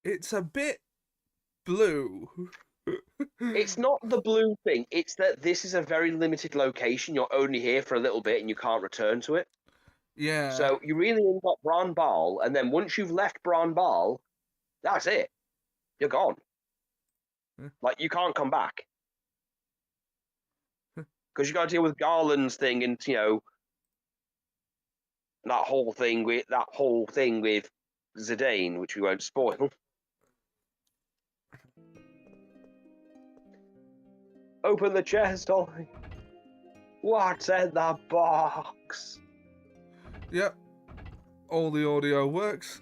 It's a bit blue. It's not the blue thing. It's that this is a very limited location. You're only here for a little bit and you can't return to it. Yeah. So you really only got Bran Bal, and then once you've left Bran Bal, that's it. You're gone. Like you can't come back because you got to deal with Garland's thing and that whole thing with Zidane, which we won't spoil. Open the chest, Ollie. What's in the box? Yep. All the audio works.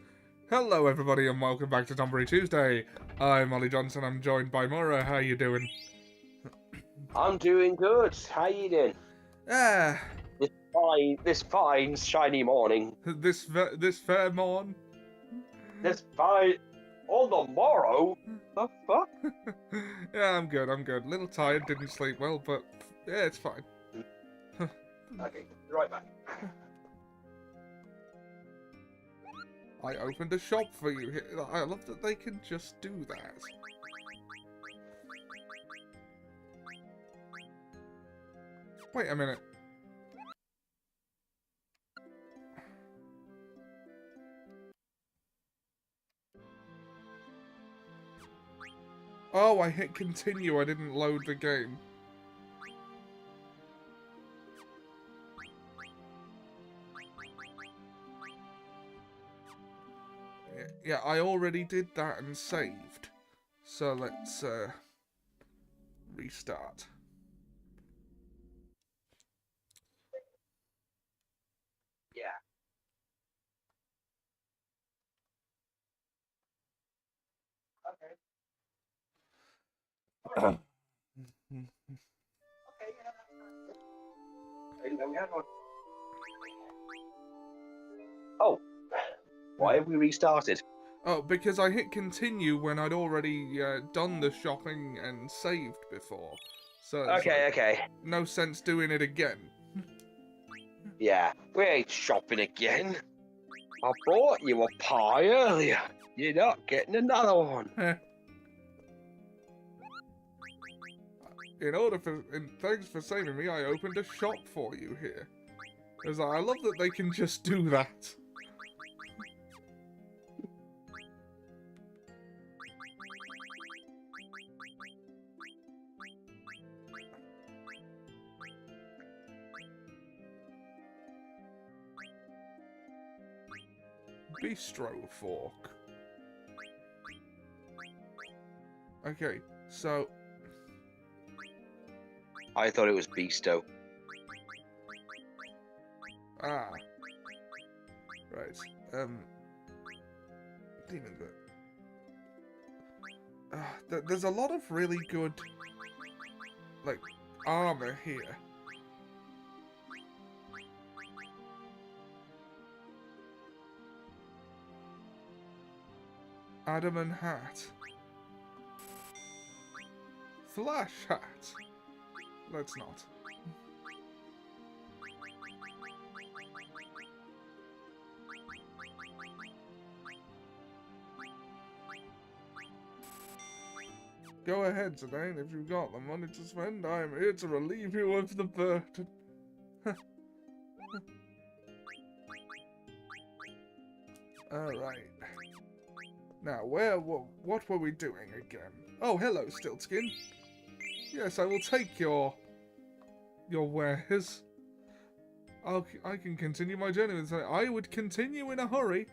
Hello, everybody, and welcome back to Tonberry Tuesday. I'm Ollie Johnson. I'm joined by Maura. How you doing? I'm doing good. How you doing? Ah, This fine shiny morning. this fair morn. This fine on the morrow. The fuck? Yeah, I'm good. I'm good. Little tired. Didn't sleep well, but yeah, it's fine. Okay, right back. I opened a shop for you here. I love that they can just do that. Wait a minute. Oh, I hit continue. I didn't load the game. Yeah, I already did that and saved. So let's restart. Yeah. Okay. Okay. Yeah. I didn't know we had one. Oh, why have we restarted? Oh, because I hit continue when I'd already done the shopping and saved before. So it's Okay, like, okay. no sense doing it again. Yeah, we ain't shopping again. I brought you a pie earlier. You're not getting another one. Thanks for saving me, I opened a shop for you here. As I love that they can just do that. Bistro fork. Okay, so I thought it was Beasto. right. Demon Bit. There's a lot of really good, like, armor here. Adamant hat. Flash hat. Let's not. Go ahead, Zidane. If you've got the money to spend, I am here to relieve you of the burden. Alright. Now, what were we doing again? Oh, hello, Stiltskin. Yes, I will take your wares. I can continue my journey with this. I would continue in a hurry.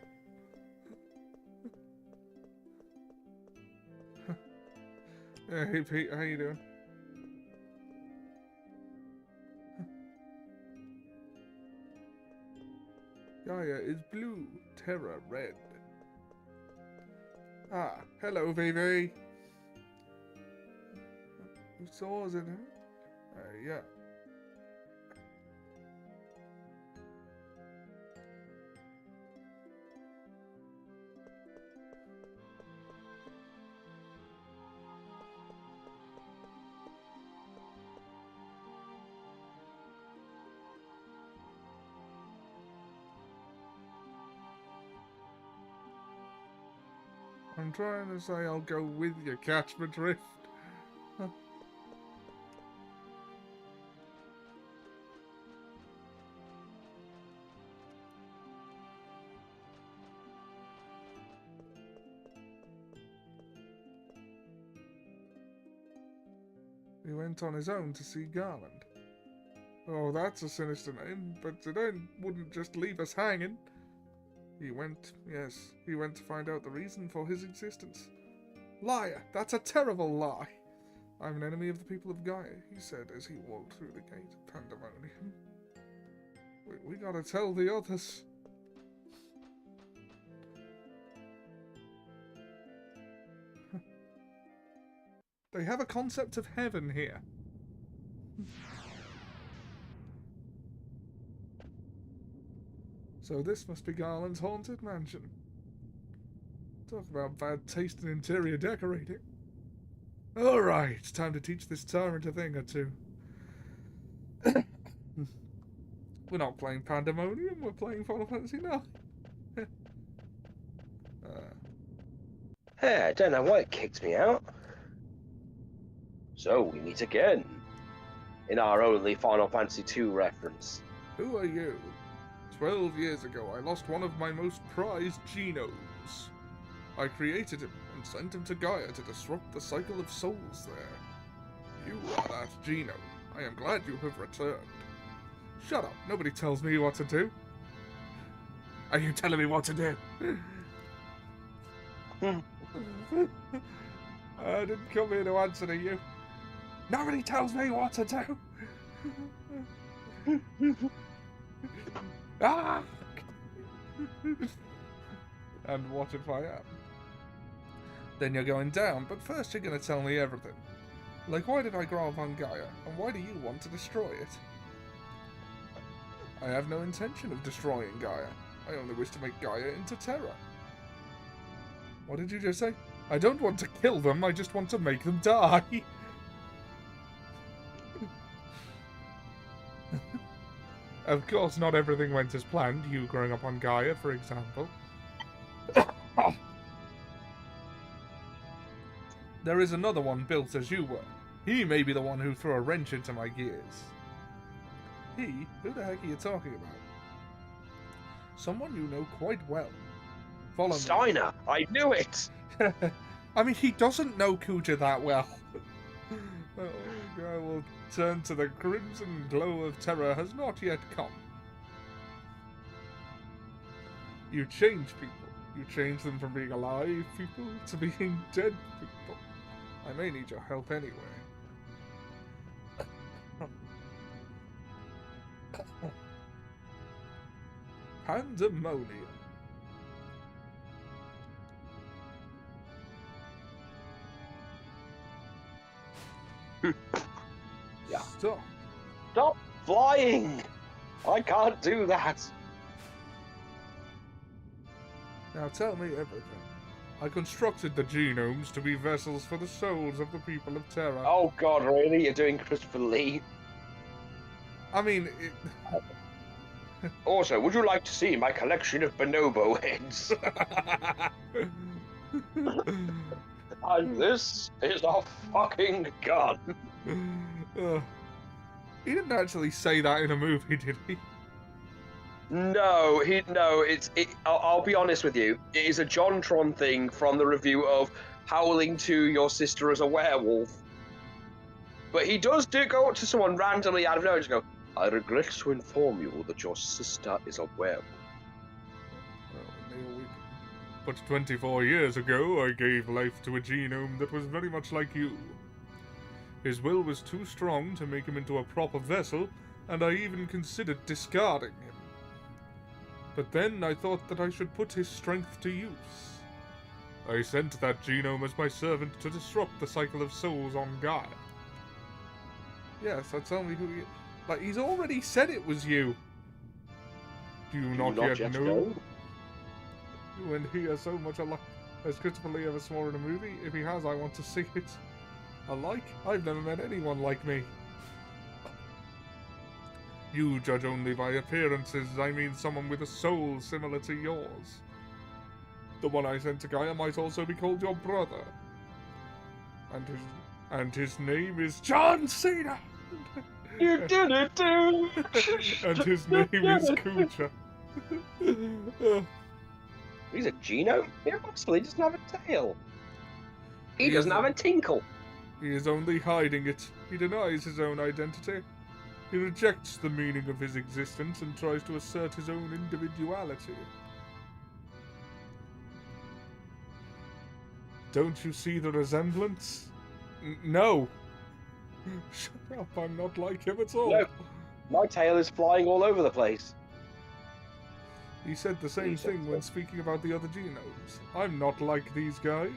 Hey Pete, how you doing? Gaia is blue, Terra red. Ah, hello Vivi. Who saw it? Yeah. I'm trying to say I'll go with you, catch my drift. He went on his own to see Garland. Oh, that's a sinister name, but it wouldn't just leave us hanging. He went to find out the reason for his existence. Liar! That's a terrible lie! I'm an enemy of the people of Gaia, he said as he walked through the gate of Pandemonium. We gotta tell the others. They have a concept of heaven here. So this must be Garland's haunted mansion. Talk about bad taste in interior decorating. Alright, time to teach this tyrant a thing or two. We're not playing Pandemonium, we're playing Final Fantasy IX. Hey, I don't know why it kicked me out. So we meet again. In our only Final Fantasy II reference. Who are you? 12 years ago, I lost one of my most prized genomes. I created him and sent him to Gaia to disrupt the cycle of souls there. You are that genome. I am glad you have returned. Shut up, nobody tells me what to do. Are you telling me what to do? I didn't come here to answer to you. Nobody tells me what to do. Ah! And what if I am? Then you're going down, but first you're going to tell me everything. Like, why did I grow up on Gaia, and why do you want to destroy it? I have no intention of destroying Gaia. I only wish to make Gaia into Terra. What did you just say? I don't want to kill them, I just want to make them die. Of course, not everything went as planned, you growing up on Gaia, for example. There is another one built as you were. He may be the one who threw a wrench into my gears. He? Who the heck are you talking about? Someone you know quite well. Follow me. Steiner! I knew it! I mean, he doesn't know Kuja that well. I will turn to the crimson glow of terror has not yet come. You change people. You change them from being alive people to being dead people. I may need your help anyway. Pandemonium. Yeah. Stop flying! I can't do that. Now tell me everything. I constructed the genomes to be vessels for the souls of the people of Terra. Oh god, really? You're doing Christopher Lee? I mean, Also, would you like to see my collection of bonobo heads? And this is a fucking gun. He didn't actually say that in a movie, did he? No, I'll be honest with you. It is a JonTron thing from the review of Howling to Your Sister as a Werewolf. But he does go up to someone randomly out of nowhere and go, I regret to inform you that your sister is a werewolf. But 24 years ago, I gave life to a genome that was very much like you. His will was too strong to make him into a proper vessel, and I even considered discarding him. But then I thought that I should put his strength to use. I sent that genome as my servant to disrupt the cycle of souls on Gaia. Yes, so tell me who you... Like, he's already said it was you. Do you not yet know? You and he are so much alike. Has Christopher Lee ever sworn in a movie? If he has, I want to see it. Alike? I've never met anyone like me. You judge only by appearances. I mean someone with a soul similar to yours. The one I sent to Gaia might also be called your brother. And his name is John Cena! You did it, dude! And his name is Kuja. He's a Geno? Impossible, he doesn't have a tail. He He doesn't is- have a tinkle. He is only hiding it. He denies his own identity. He rejects the meaning of his existence and tries to assert his own individuality. Don't you see the resemblance? No! Shut up, I'm not like him at all. No. My tail is flying all over the place. He said the same thing when speaking about the other genomes. I'm not like these guys.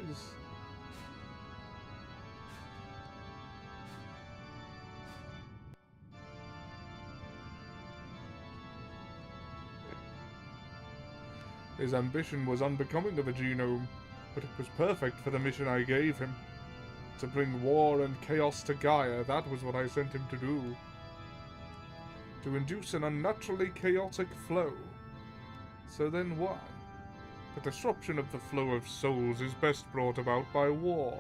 His ambition was unbecoming of a genome, but it was perfect for the mission I gave him. To bring war and chaos to Gaia, that was what I sent him to do. To induce an unnaturally chaotic flow. So then why? The disruption of the flow of souls is best brought about by war.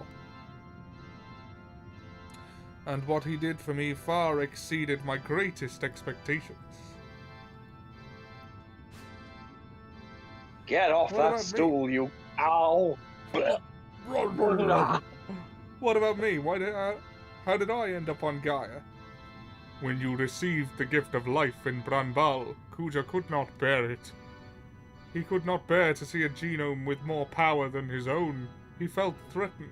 And what he did for me far exceeded my greatest expectations. Get off What that about me? stool, you owl! What about me? How did I end up on Gaia? When you received the gift of life in Branbal, Kuja could not bear it. He could not bear to see a genome with more power than his own. He felt threatened.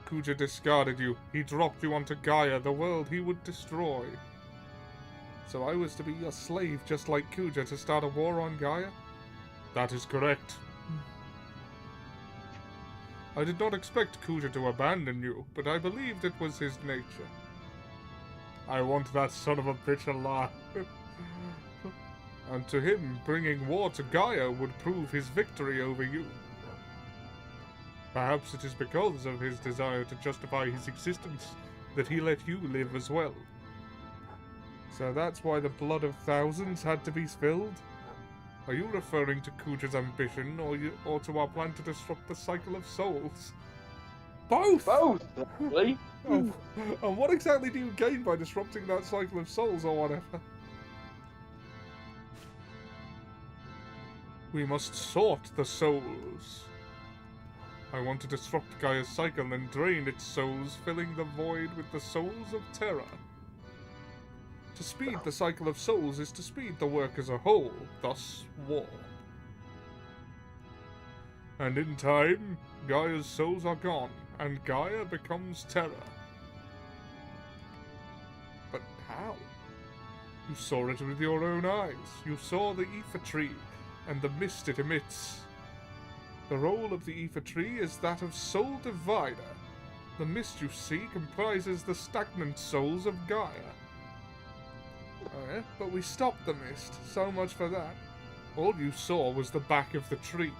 Kuja discarded you. He dropped you onto Gaia, the world he would destroy. So I was to be your slave just like Kuja to start a war on Gaia? That is correct. I did not expect Kuja to abandon you, but I believed it was his nature. I want that son of a bitch alive. And to him, bringing war to Gaia would prove his victory over you. Perhaps it is because of his desire to justify his existence that he let you live as well. So that's why the blood of thousands had to be spilled? Are you referring to Kuja's ambition, or to our plan to disrupt the cycle of souls? Both! Both, actually. Oh, and what exactly do you gain by disrupting that cycle of souls, or whatever? We must sort the souls. I want to disrupt Gaia's cycle and drain its souls, filling the void with the souls of Terra. To speed the cycle of souls is to speed the work as a whole, thus war. And in time, Gaia's souls are gone, and Gaia becomes Terra. But how? You saw it with your own eyes. You saw the ether tree, and the mist it emits. The role of the ether tree is that of soul divider. The mist you see comprises the stagnant souls of Gaia. Oh yeah, but we stopped the mist, so much for that. All you saw was the back of the tree.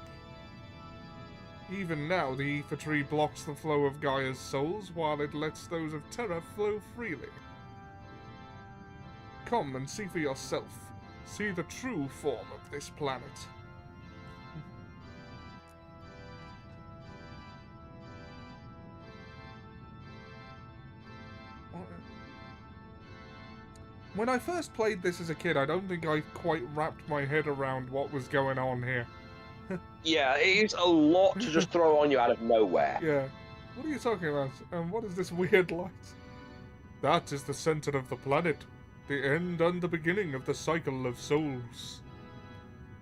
Even now, the ether tree blocks the flow of Gaia's souls, while it lets those of Terra flow freely. Come and see for yourself. See the true form of this planet. When I first played this as a kid, I don't think I quite wrapped my head around what was going on here. Yeah, it's a lot to just throw on you out of nowhere. Yeah. What are you talking about? And what is this weird light? That is the center of the planet. The end and the beginning of the cycle of souls.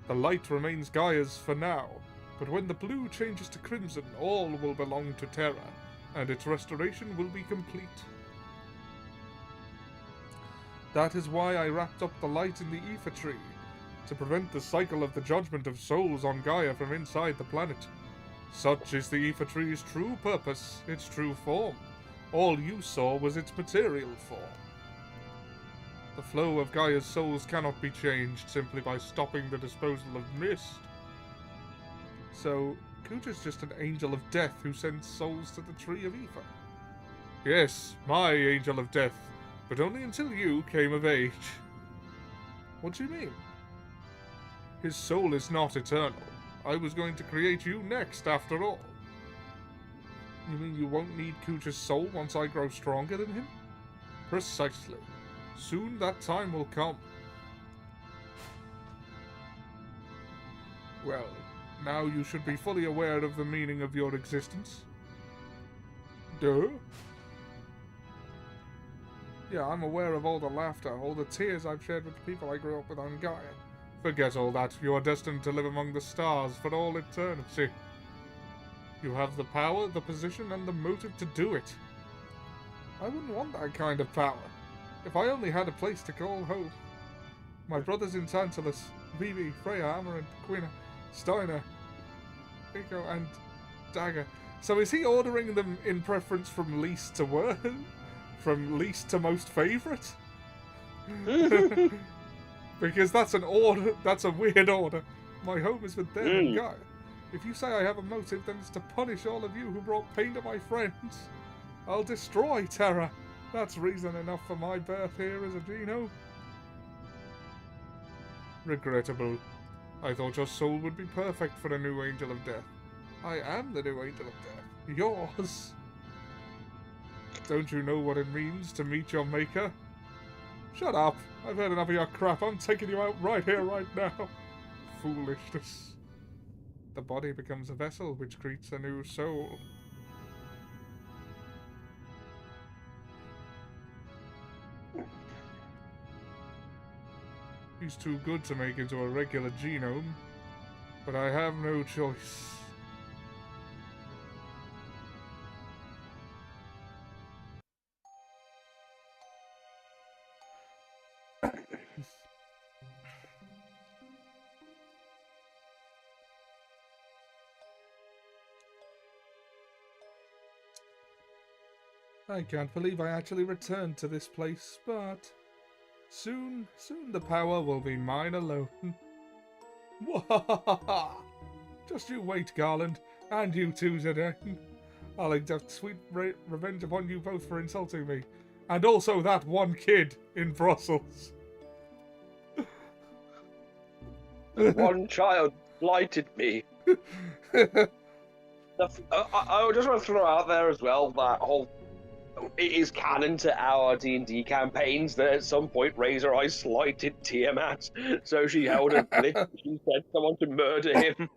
The light remains Gaia's for now, but when the blue changes to crimson, all will belong to Terra, and its restoration will be complete. That is why I wrapped up the light in the ether tree, to prevent the cycle of the judgment of souls on Gaia from inside the planet. Such is the ether tree's true purpose, its true form. All you saw was its material form. The flow of Gaia's souls cannot be changed simply by stopping the disposal of mist. So, Kuja's just an angel of death who sends souls to the tree of ether. Yes, my angel of death, but only until you came of age. What do you mean? His soul is not eternal. I was going to create you next, after all. You mean you won't need Cooch's soul once I grow stronger than him? Precisely. Soon that time will come. Well, now you should be fully aware of the meaning of your existence. Duh? Yeah, I'm aware of all the laughter, all the tears I've shared with the people I grew up with on Gaia. Forget all that. You are destined to live among the stars for all eternity. You have the power, the position, and the motive to do it. I wouldn't want that kind of power. If I only had a place to call home. My brothers in Tantalus, Vivi, Freya, Amaranth, Quina, Steiner, Eiko, and Dagger. So is he ordering them in preference from least to worst? From least to most favourite? Because that's an order. That's a weird order. My home is with them and Gaia. If you say I have a motive, then it's to punish all of you who brought pain to my friends. I'll destroy Terra. That's reason enough for my birth here as a Geno. Regrettable. I thought your soul would be perfect for a new Angel of Death. I am the new Angel of Death. Yours. Don't you know what it means to meet your maker? Shut up. I've heard enough of your crap. I'm taking you out right here, right now. Foolishness. The body becomes a vessel which creates a new soul. He's too good to make into a regular genome, but I have no choice. I can't believe I actually returned to this place, but soon the power will be mine alone. Wahahaha! Just you wait, Garland, and you too, Zidane. I'll exact sweet revenge upon you both for insulting me, and also that one kid in Brussels. One child blighted me. I just want to throw out there as well that whole. It is canon to our D&D campaigns that at some point Razor Eyes slighted Tiamat, so she held a glitch and she said someone to murder him.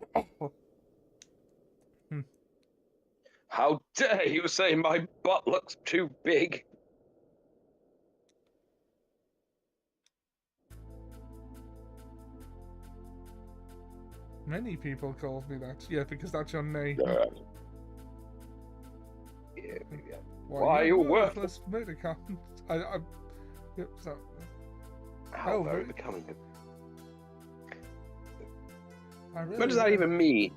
How dare you say my butt looks too big? Many people call me that. Yeah, because that's your name. Yeah. Why you worthless medicant? Yep, so. How very becoming. Really What does that even mean?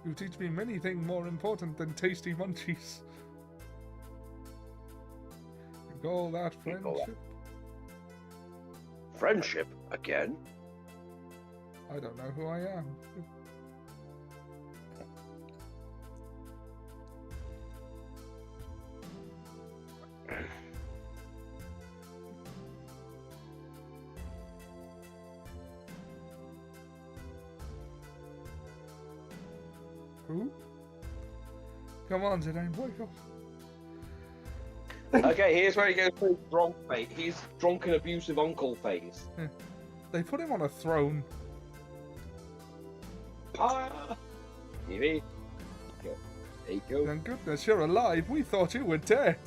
You teach me many things more important than tasty munchies. You call that friendship? Friendship again? I don't know who I am. Who? Come on, Zidane, wake up. Okay, here's where he goes through his drunk phase. He's drunken, abusive uncle phase. They put him on a throne. Ah! There you go. Thank goodness you're alive. We thought you were dead.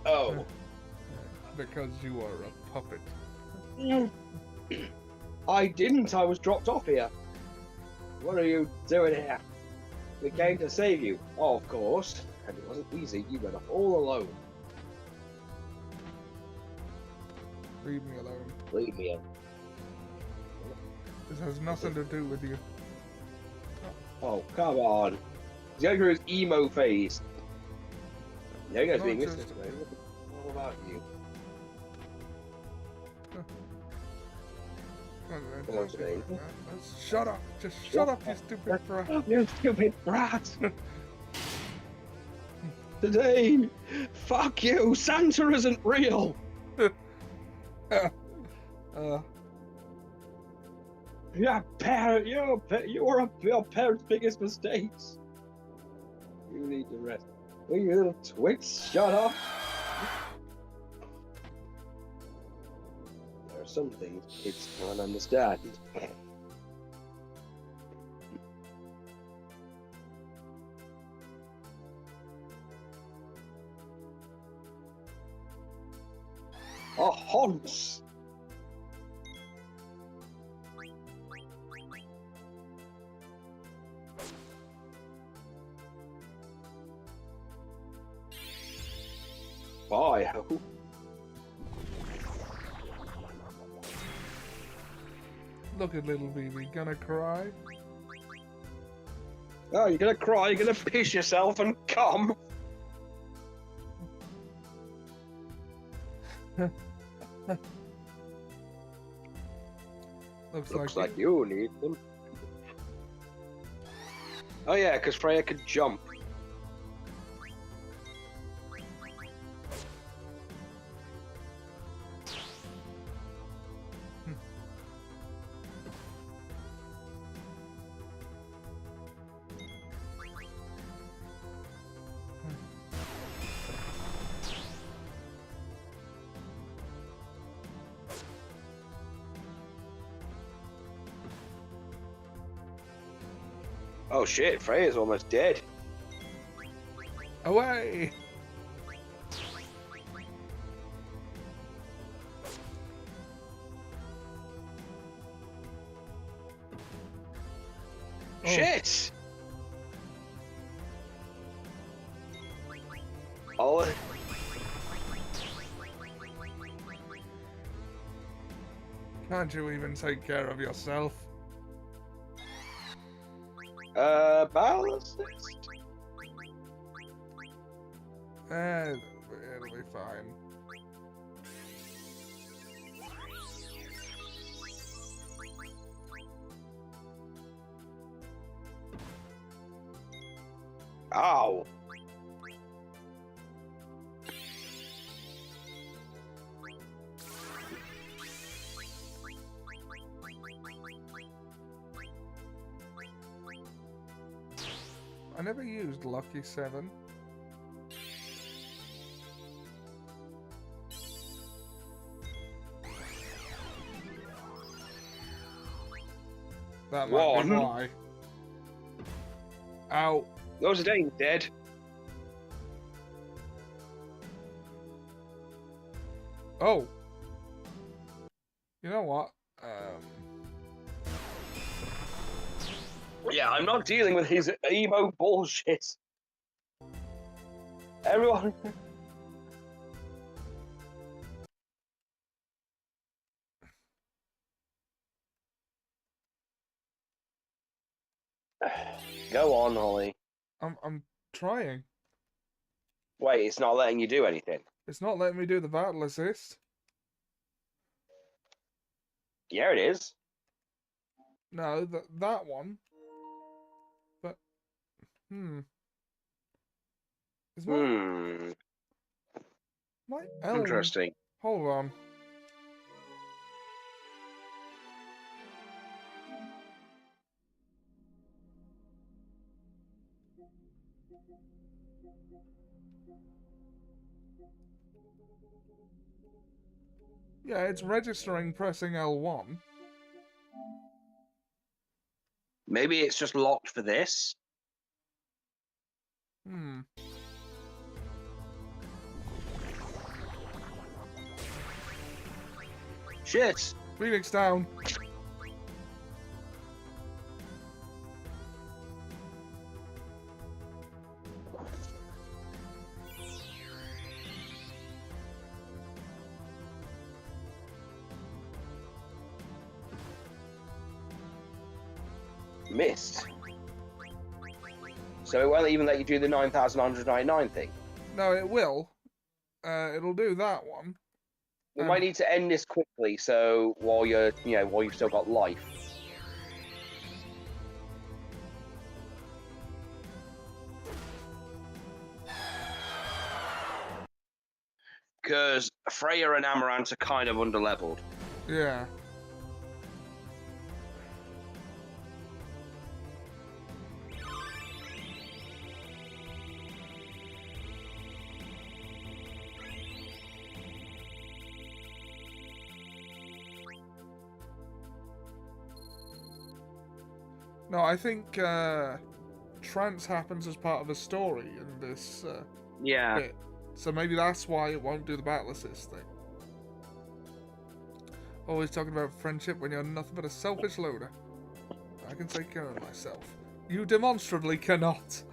Oh. Because you are a puppet. I didn't. I was dropped off here. What are you doing here? We came to save you. Oh, of course. And it wasn't easy. You went off all alone. Leave me alone. Leave me alone. This has nothing to do with you. Oh, come on. He's going through his emo phase. You guys being Not missed just- it. All about you. Come on, Zidane. Shut up! Just shut up, you stupid brat! You stupid brat! Zidane! Fuck you! Santa isn't real! Uh, Your parents' biggest mistakes. You need to rest. Will you little twits, shut up. There are some things kids can't understand. A haunts. Bye. look at little baby, gonna cry? Oh, you're gonna cry, you're gonna piss yourself and come. Looks like you need them. Oh yeah, because Freya could jump. Oh shit, Freya's almost dead. Away! Oh. Shit! Oh. Can't you even take care of yourself? Battle assist? It'll be fine. Ow! I never used Lucky 7. That might be why. Ow. Those are Dane's dead. Oh. You know what? Yeah, I'm not dealing with his emo bullshit. Everyone. Go on, Holly. I'm trying. Wait, it's not letting you do anything. It's not letting me do the battle assist. Yeah, it is. No, that one. But Is my L Interesting. Hold on. Yeah, it's registering pressing L1. Maybe it's just locked for this. Shit. Phoenix down. Missed. So it won't even let you do the 9,199 thing. No, it will. It'll do that one. We might need to end this quickly, so while you're, while you've still got life. Because Freya and Amaranth are kind of underleveled. Yeah. No, I think trance happens as part of a story in this Yeah. bit. So maybe that's why it won't do the battle assist thing. Always talking about friendship when you're nothing but a selfish loader. I can take care of myself. You demonstrably cannot.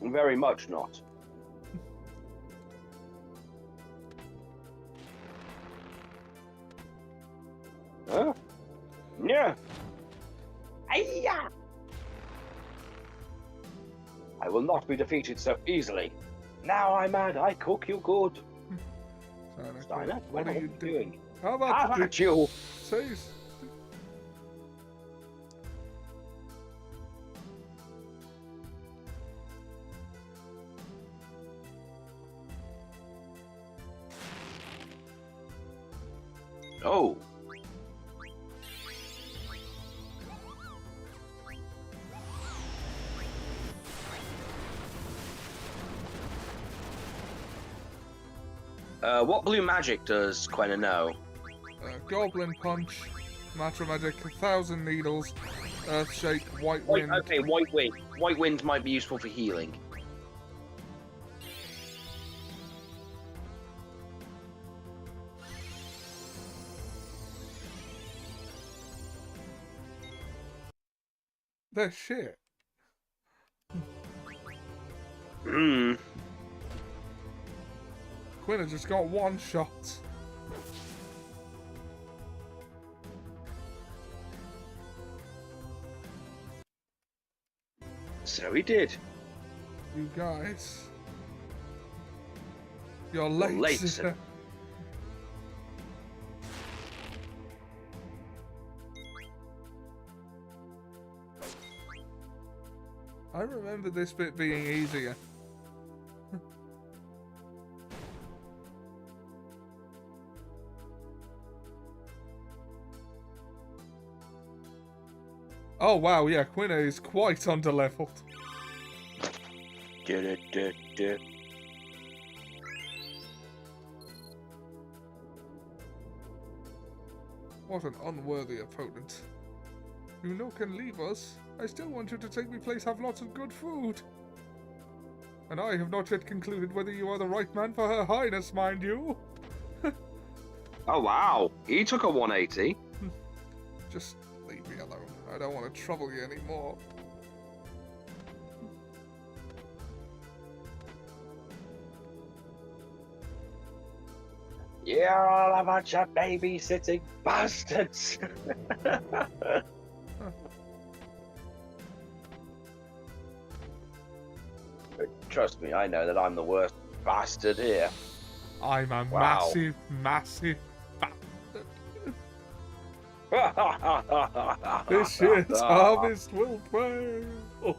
Very much not. Huh? Yeah. Hiya! I will not be defeated so easily. Now I'm mad, I cook you good. Steiner, what are you doing? How How about about you? Says. Oh. What blue magic does Quenna know? Goblin Punch, Matter Magic, 1,000 Needles, Earthshake, White Wind. Okay, White Wind. White Wind might be useful for healing. They're shit. Hmm. Quinna just got one shot. So he did. You guys. You're late. Late, sir. I remember this bit being easier. Oh wow, yeah, Quinna is quite underleveled. What an unworthy opponent. You know can leave us. I still want you to take me place, have lots of good food. And I have not yet concluded whether you are the right man for Her Highness, mind you. Oh wow, he took a 180. Just leave me alone. I don't want to trouble you anymore. You're all a bunch of babysitting bastards. Trust me, I know that I'm the worst bastard here. I'm a Wow. massive, massive bastard. This year's harvest will fail.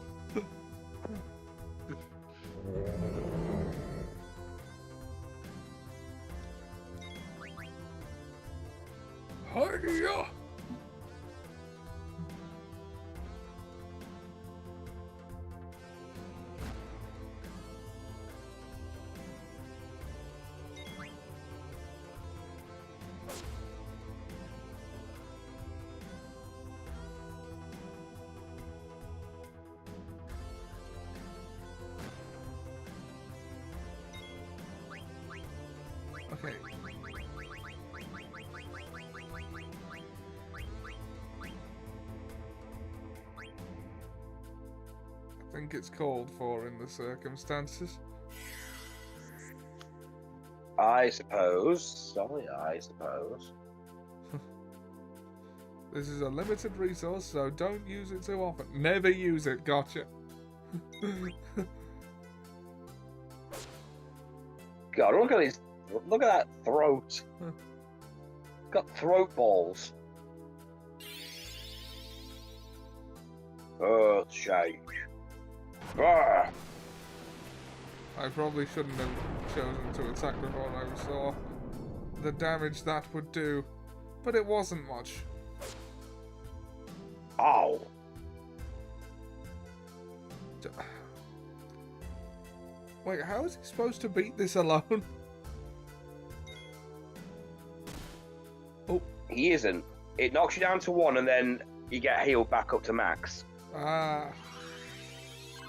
Hiya! Okay. I think it's called for in the circumstances. I suppose. Sorry, I suppose. This is a limited resource, so don't use it too often. Never use it, gotcha. God, look at his. Look at that throat. Got throat balls. Earthshake. Ah. I probably shouldn't have chosen to attack before I saw the damage that would do, but it wasn't much. Oh. Wait, how is he supposed to beat this alone? Oh. He isn't. It knocks you down to 1 and then you get healed back up to max. Ah.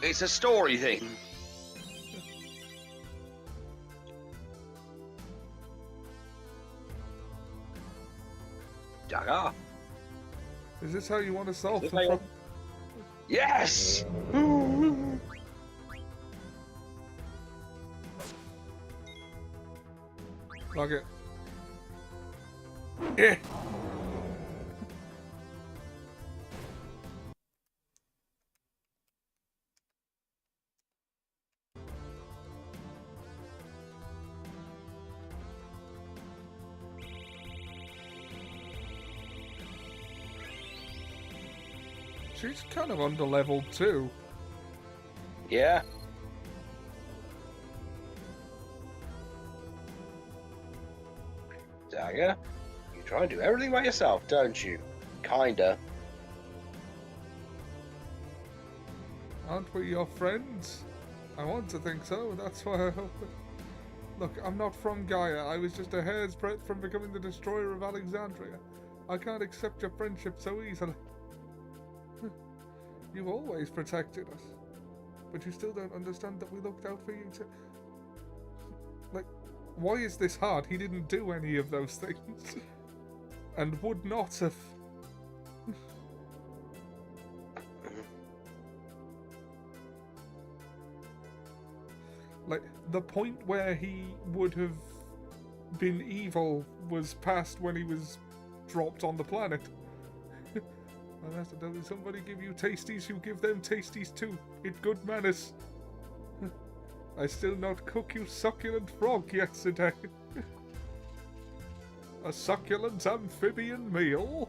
It's a story thing. Dagger. Is this how you want to solve the problem? Yes! Plug it. Yeah. She's kind of under-leveled too. Yeah. Dagger, you try and do everything by yourself, don't you? Kinda. Aren't we your friends? I want to think so, that's why I hope it... Look, I'm not from Gaia. I was just a hair's breadth from becoming the destroyer of Alexandria. I can't accept your friendship so easily. You've always protected us. But you still don't understand that we looked out for you too. Like, why is this hard? He didn't do any of those things. And would not have. Like, the point where he would have been evil was past when he was dropped on the planet. I have to tell you, somebody give you tasties, you give them tasties too. It's good manners. I still not cook you succulent frog yesterday. A succulent amphibian meal.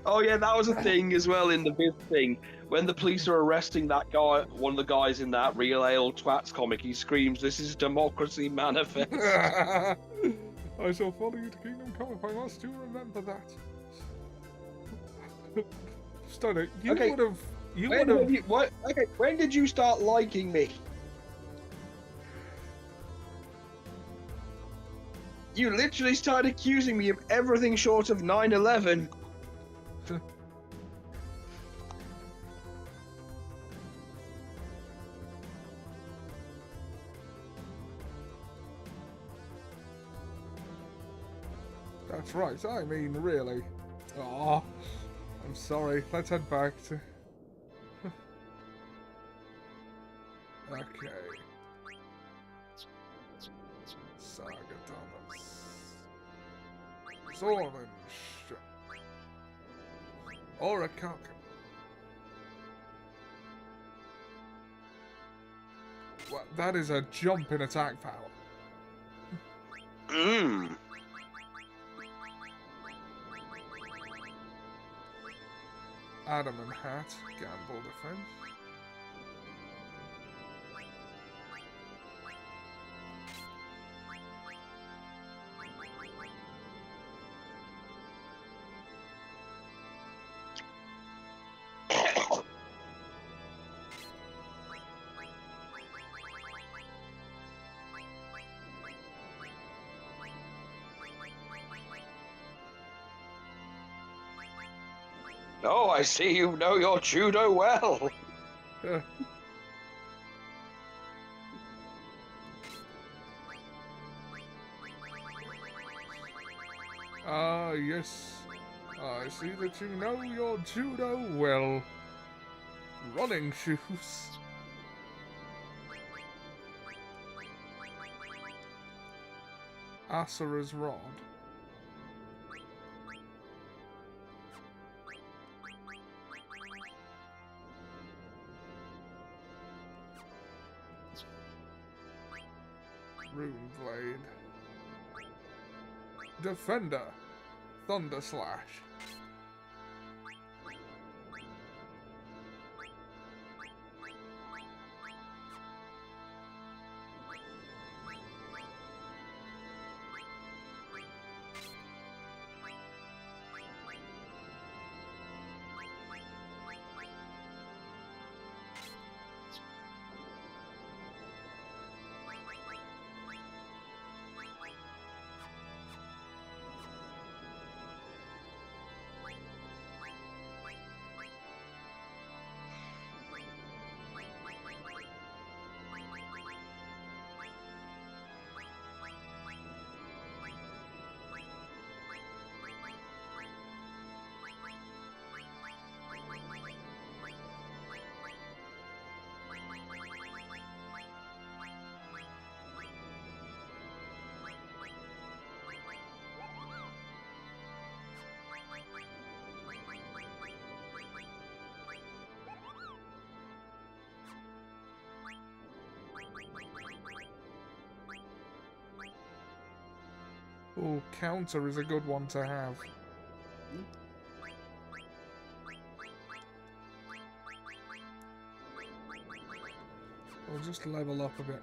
Oh yeah, that was a thing as well in the Viz thing. When the police are arresting that guy, one of the guys in that Real Ale Twats comic, he screams, "This is democracy manifest." I shall follow you to Kingdom Come if I must. Do remember that. Stunner, you Okay, would have. When did you start liking me? You literally started accusing me of everything short of 9/11. That's right. I mean, really. Aw. I'm sorry. Let's head back to... Okay. Saga Thomas. Zorman. Orakalka. Well, that is a jump in attack power. Mmm. Adam and Hat, Gamble Defense. Oh, I see you know your judo well. Ah, yes. I see that you know your judo well. Running shoes. Asura's Rod. Rune Blade. Defender. Thunder Slash. Oh, counter is a good one to have. We'll just level up a bit.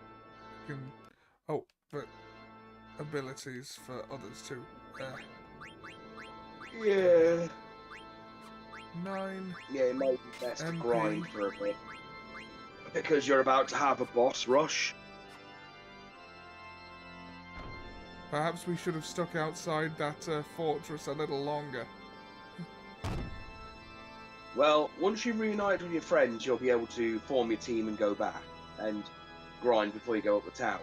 We can... Oh, but abilities for others too. Yeah. 9. Yeah, it might be best to MP. grind for a bit. Because you're about to have a boss rush. Perhaps we should have stuck outside that fortress a little longer. Well, once you reunite with your friends, you'll be able to form your team and go back. And grind before you go up the tower.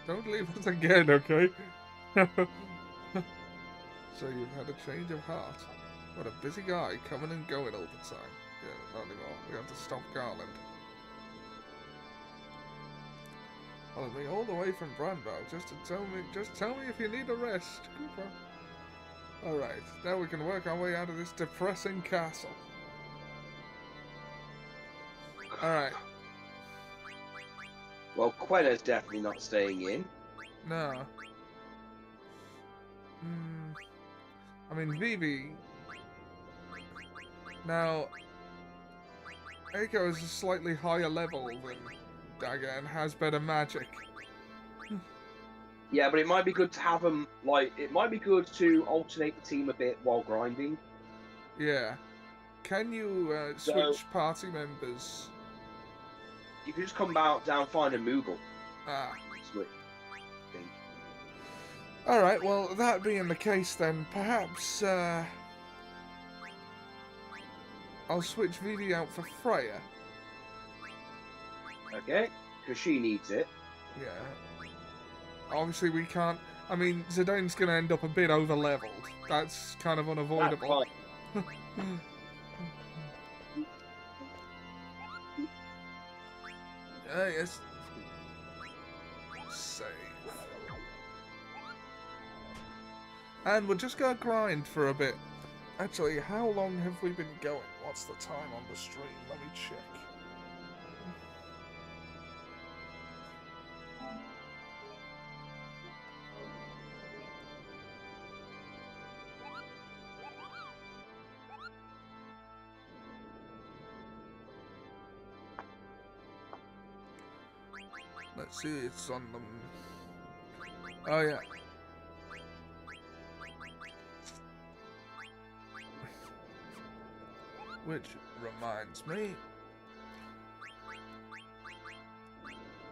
Don't leave us again, okay? So you've had a change of heart. What a busy guy, coming and going all the time. Yeah, not anymore. We have to stop Garland. Followed me all the way from Branbow just to tell me if you need a rest, Cooper. Alright, now we can work our way out of this depressing castle. Alright. Well, Quella's definitely not staying in. No. I mean, Vivi. Now, Eiko is a slightly higher level than Dagger and has better magic. Yeah, but it might be good to have them, like, it might be good to alternate the team a bit while grinding. Yeah. Can you switch party members? You can just come out, down, find a Moogle. Ah. Switch. Alright, well, that being the case then, perhaps, I'll switch Vivi out for Freya. Okay, because she needs it. Yeah. Obviously we can't... I mean, Zidane's going to end up a bit over-leveled. That's kind of unavoidable. Yes. Save. And we're just going to grind for a bit. Actually, how long have we been going? What's the time on the stream? Let me check. Let's see, it's on them. Oh, yeah. Which reminds me,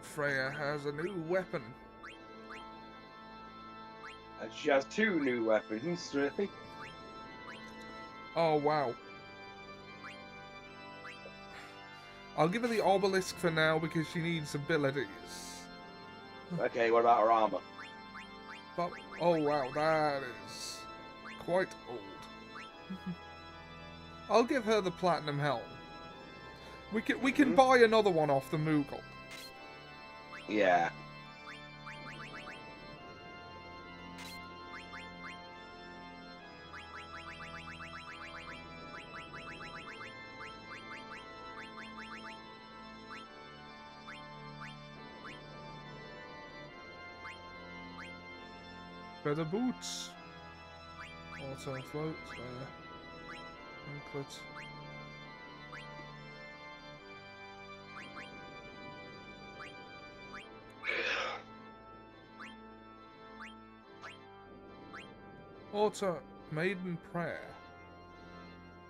Freya has a new weapon. And she has 2 new weapons, really. Oh, wow. I'll give her the obelisk for now because she needs abilities. Okay, what about her armor? But, oh wow, that is quite old. I'll give her the platinum helm. We can buy another one off the Moogle. Yeah. Feather boots. Auto float. Anklet. Auto maiden prayer.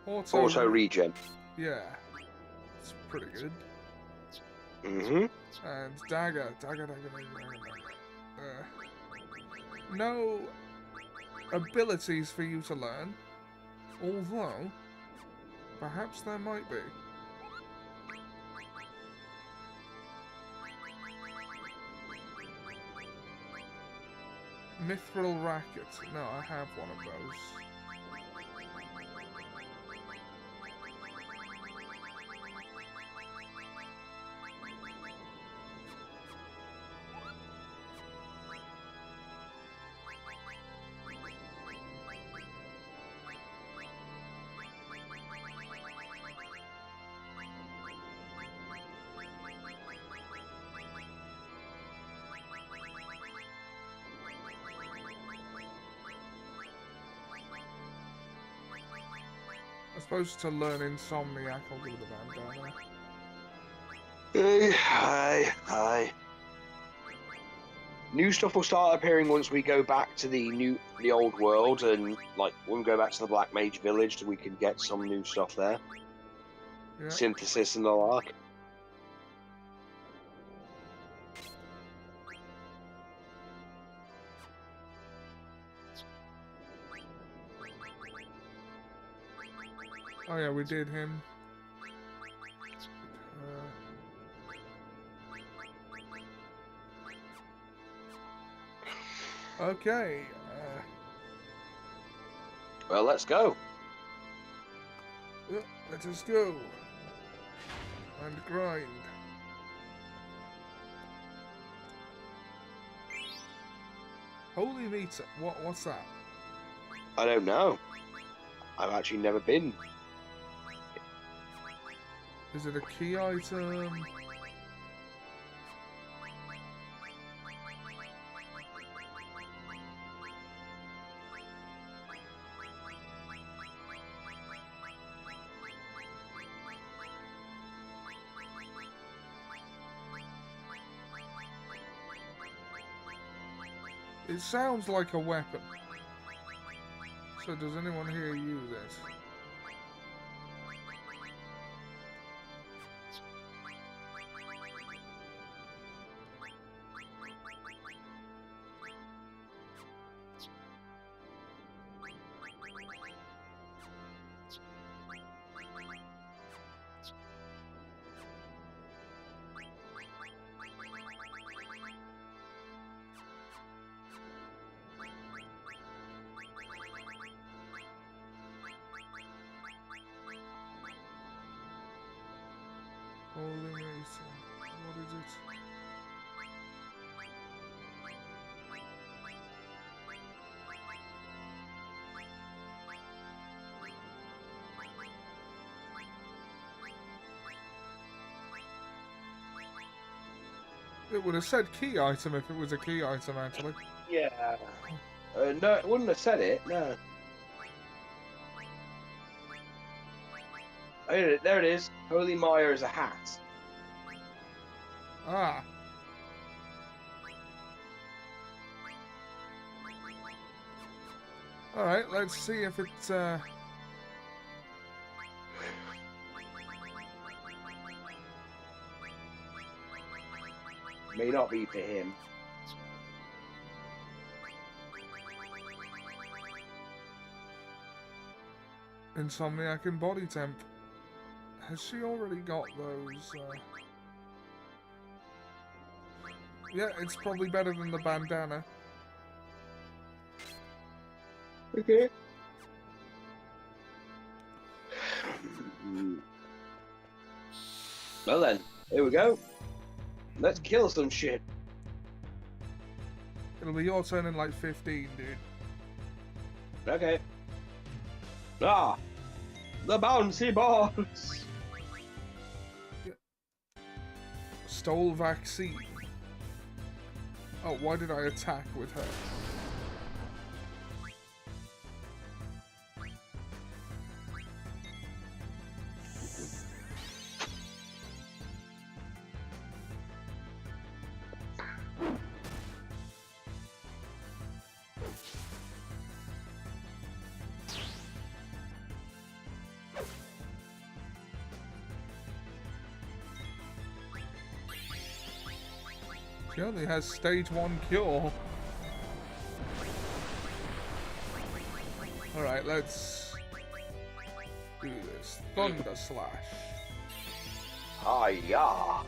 Auto regen. Yeah, it's pretty good. Mm-hmm. And dagger. No abilities for you to learn, although perhaps there might be. Mithril racket. No, I have one of those. I suppose to learn Insomniac, I'll do the bandana. Aye. New stuff will start appearing once we go back to the old world, and like when we go back to the Black Mage Village, we can get some new stuff there. Yeah. Synthesis and the like. Oh yeah, we did him. Okay. Well, let's go. Let us go. And grind. Holy meter. What's that? I don't know. I've actually never been. Is it a key item? It sounds like a weapon. So does anyone here use it? Holy Mesa. What is it? It would have said key item if it was a key item, actually. Yeah. No, it wouldn't have said it, no. Oh, there it is. Holy Mire is a hat. Ah. Alright, let's see if it's, May not be for him. Insomniac and body temp. Has she already got those, Yeah, it's probably better than the bandana. Okay. Well then, here we go. Let's kill some shit. It'll be your turn in like 15, dude. Okay. Ah! The bouncy balls! Stole vaccine. Oh, why did I attack with her? She only has stage 1 cure. Alright, let's do this. Thunder Slash. Hi-ya!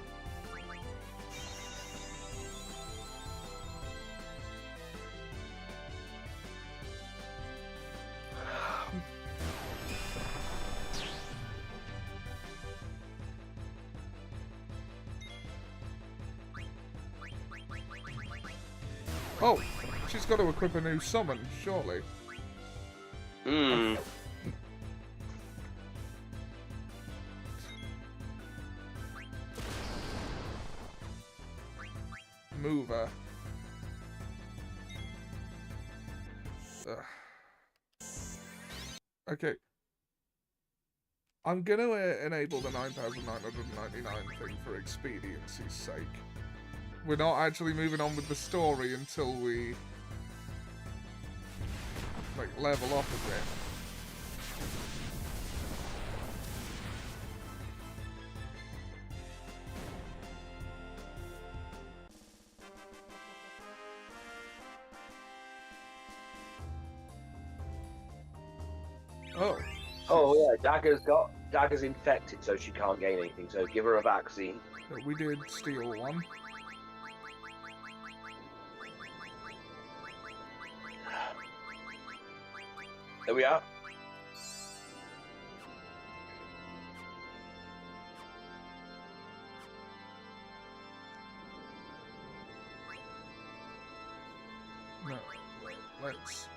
Oh, she's got to equip a new summon, surely. Hmm. Mover. Ugh. Okay. I'm going to enable the 9,999 thing for expediency's sake. We're not actually moving on with the story until we like level up a bit. Oh. Oh yeah, Dagger's infected, so she can't gain anything. So give her a vaccine. We did steal one. There we are. No, let's...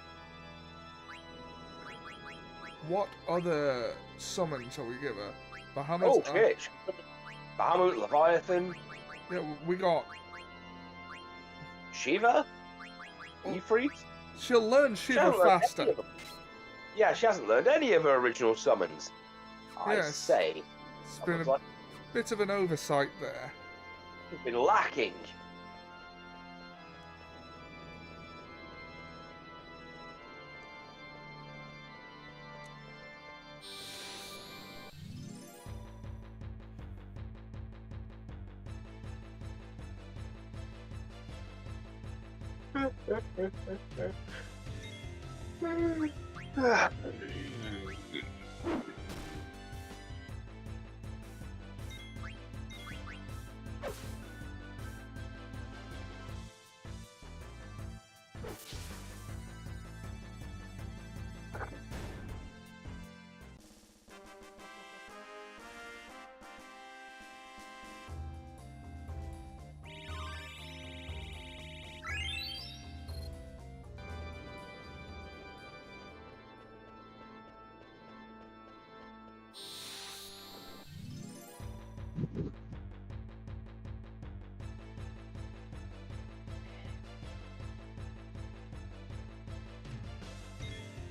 What other summons shall we give her? Bahamut? Oh shit! Bahamut, Leviathan. Yeah, we got... Shiva? Ifrit? She'll learn Shiva faster. Yeah, she hasn't learned any of her original summons. I Yes. say. It's been a bit of an oversight there. She's been lacking.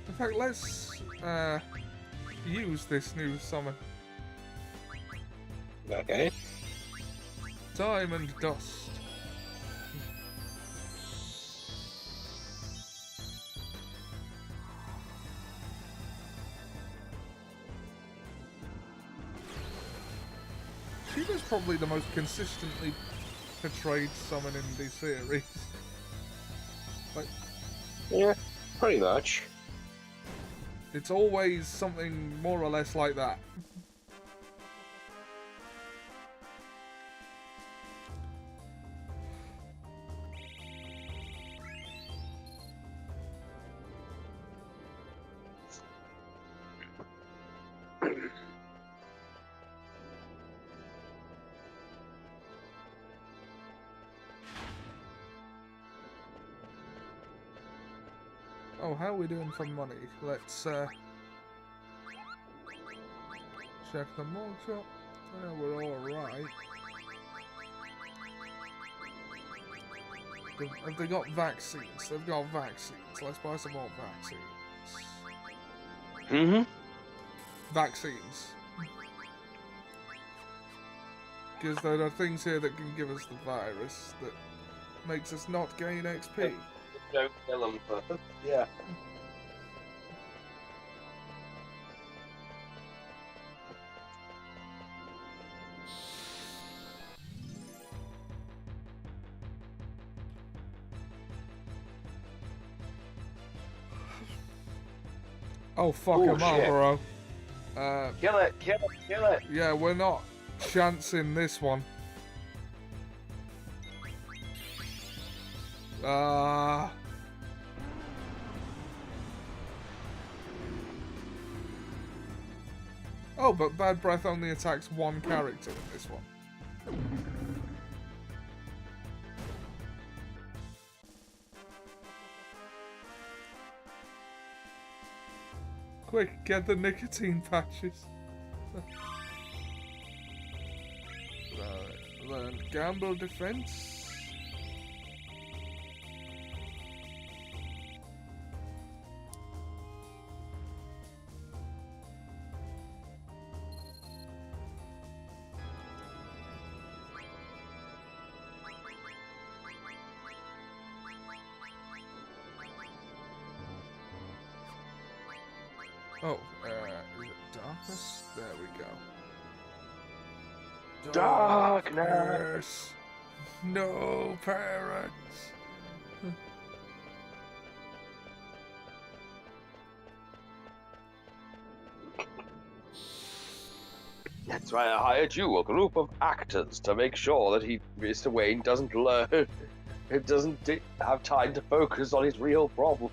In fact, let's use this new summon. Okay. Diamond Dust. Shiva's probably the most consistently portrayed summon in the series. Like, Yeah, pretty much. it's always something more or less like that. Oh, how are we doing for money? Let's check the mug shop. Yeah, we're alright. Have they got vaccines? They've got vaccines. Let's buy some more vaccines. Mm-hmm. Vaccines. Because there are things here that can give us the virus that makes us not gain XP. Don't kill them first. Yeah. Oh, fuck Oh, a Marlboro. Kill it, kill it, kill it. Yeah, we're not chancing this one. Oh, but Bad Breath only attacks one character in this one. Quick, get the nicotine patches. Learn gamble defense. Oh, is it darkness? There we go. Darkness. No parents. That's why I hired you, a group of actors, to make sure that Mr. Wayne doesn't learn, it doesn't have time to focus on his real problems.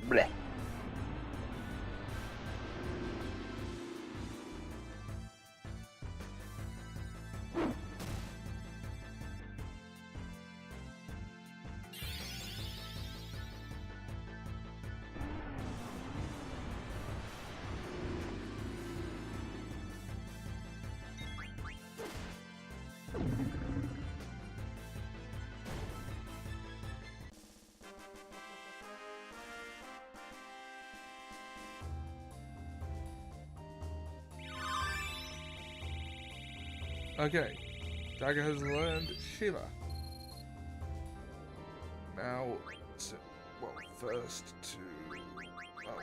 Blech. Okay, Dagger has learned Shiva. Now, well, first to...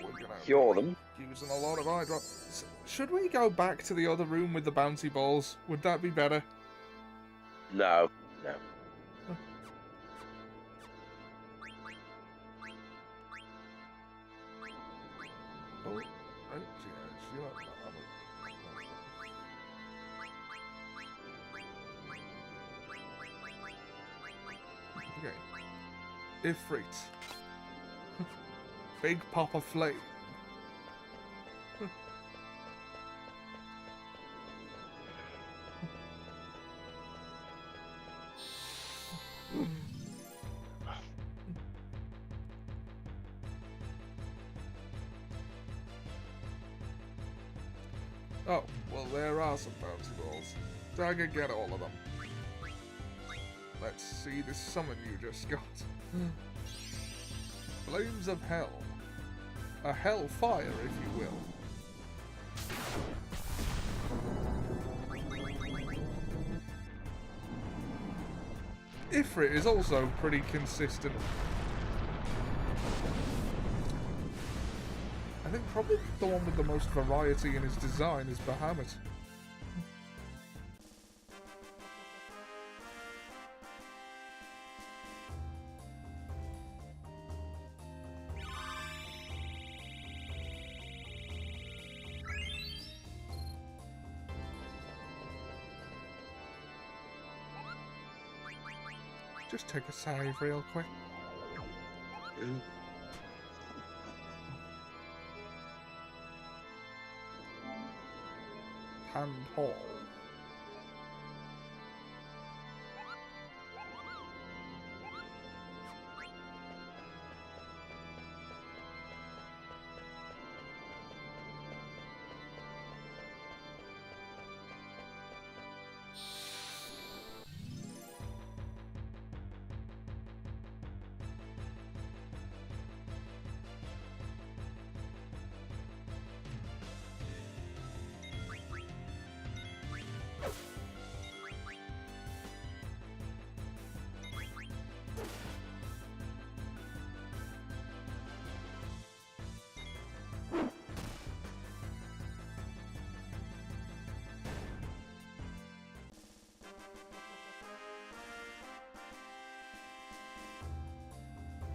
we're gonna Cure them. using a lot of eye drops. Should we go back to the other room with the bouncy balls? Would that be better? No. Oh, right, yeah, okay. Ifrit. Big Papa Flame. Oh, well there are some bouncy balls. Dagger, get all of them. Let's see this summon you just got. Flames of Hell. A hellfire, if you will. Ifrit is also pretty consistent. I think probably the one with the most variety in his design is Bahamut. Just take a save real quick. Hand Hall.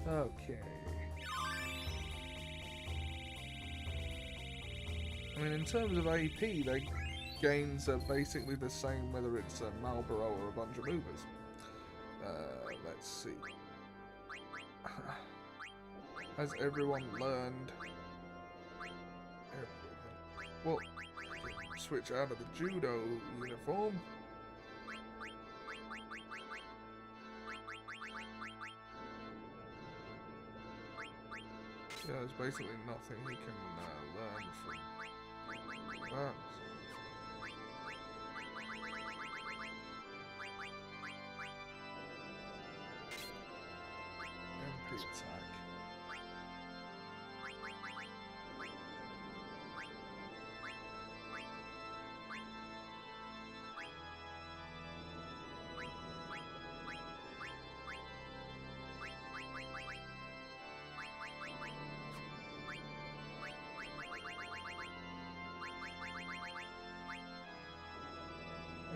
Okay. I mean, in terms of AP, their gains are basically the same whether it's a Marlboro or a bunch of movers. Let's see. Has everyone learned everything? Well, switch out of the judo uniform. Yeah, there's basically nothing he can learn from that. MP attack.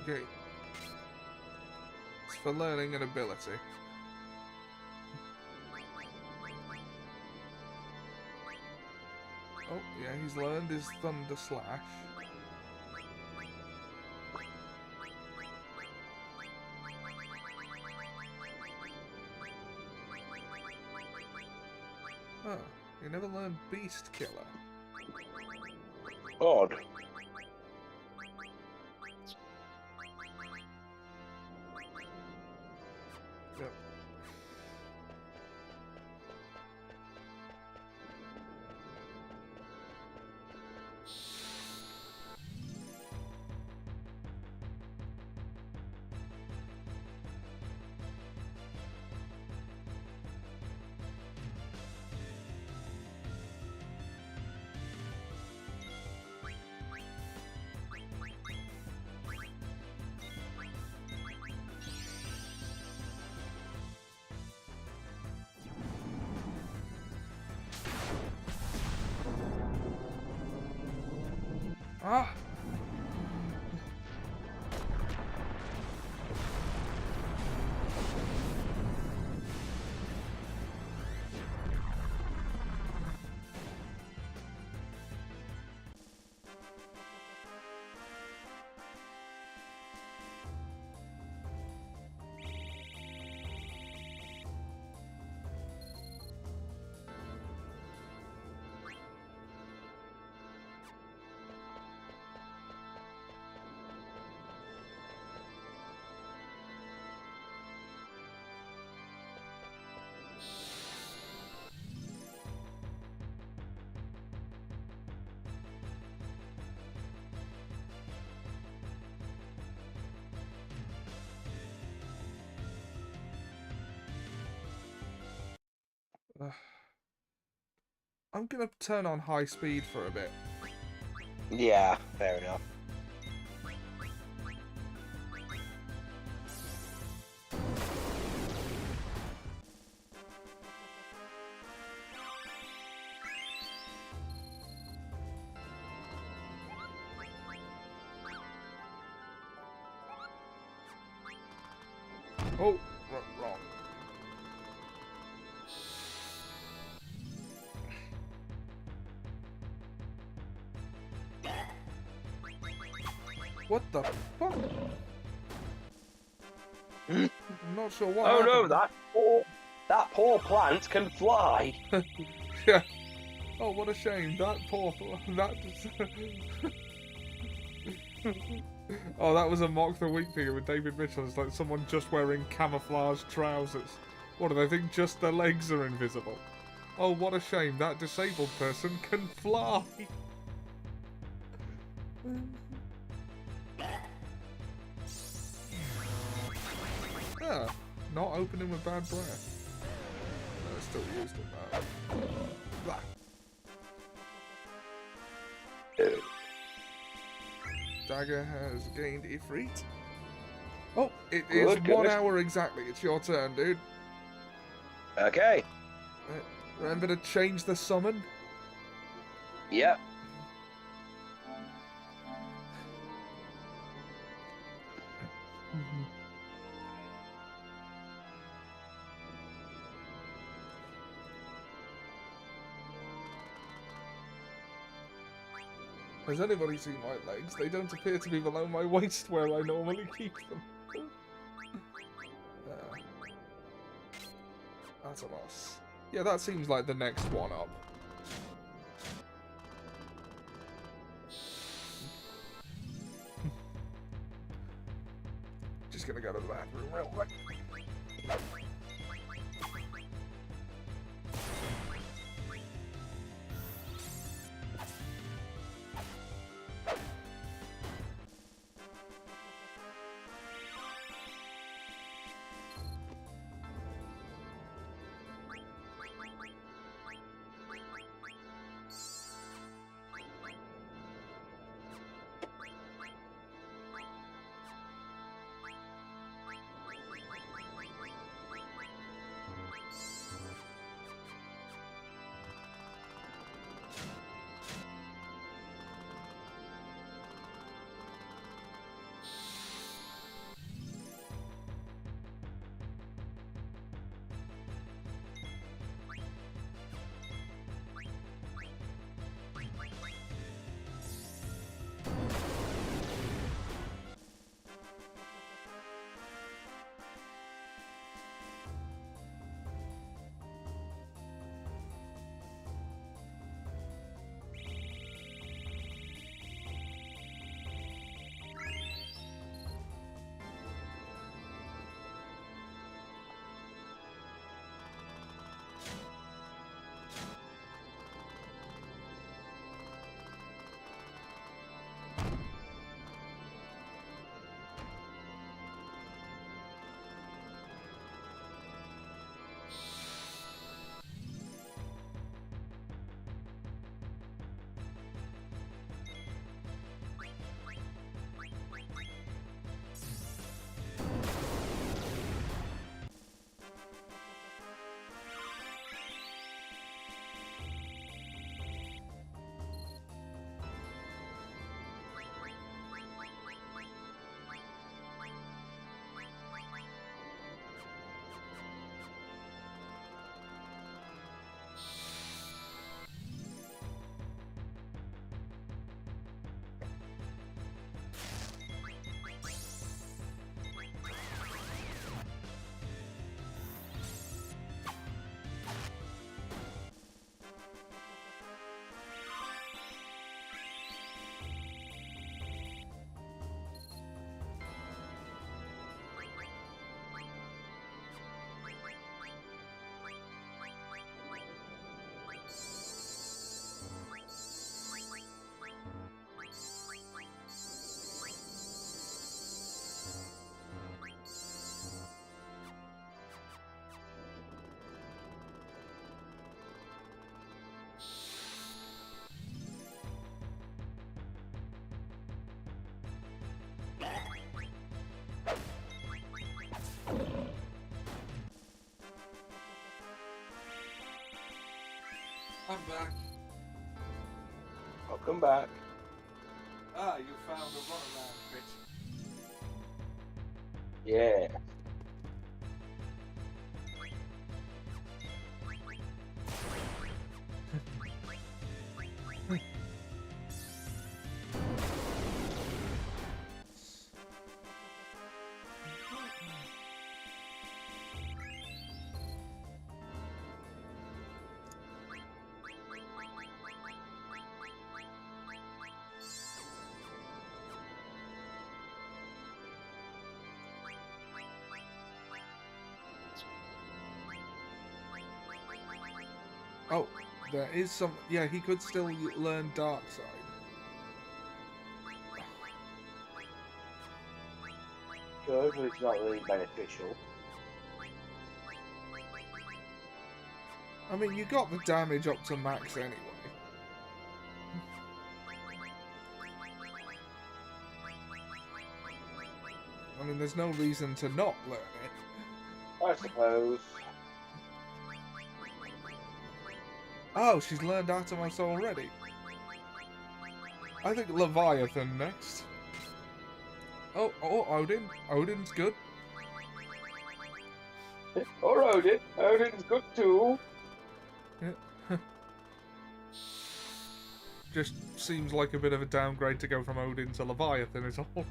Okay. It's for learning an ability. Oh, yeah, he's learned his Thunder Slash. Oh, you never learned Beast Killer. Odd. Yep. Ah! I'm gonna turn on high speed for a bit. Yeah, fair enough. Oh, wrong. What the fuck? I'm not sure what Oh no, happened. that poor plant can fly. Yeah. Oh, what a shame. That poor... That... Oh, that was a Mock the Week figure with David Mitchell. It's like someone just wearing camouflage trousers. What do they think? Just their legs are invisible. Oh, what a shame. That disabled person can fly. Ah, not opening with bad breath. No, I still used it though. Blah. Dagger has gained Ifrit. Oh, it is Good, 1 good. hour exactly. It's your turn, dude. Okay. Remember to change the summon? Yep. Has anybody seen my legs? They don't appear to be below my waist where I normally keep them. That's a loss. Yeah, that seems like the next one up. Just gonna go to the bathroom real quick. I'm back. I'll come back. Ah, you found a runaround bit. Yeah. Oh, there is some. Yeah, he could still learn dark side. Good, but it's not really beneficial. I mean, you got the damage up to max anyway. I mean, there's no reason to not learn it. I suppose. Oh, she's learned Atomos already. I think Leviathan next. Oh, Odin. Odin's good. Or Odin. Odin's good too. Yeah. Just seems like a bit of a downgrade to go from Odin to Leviathan is all.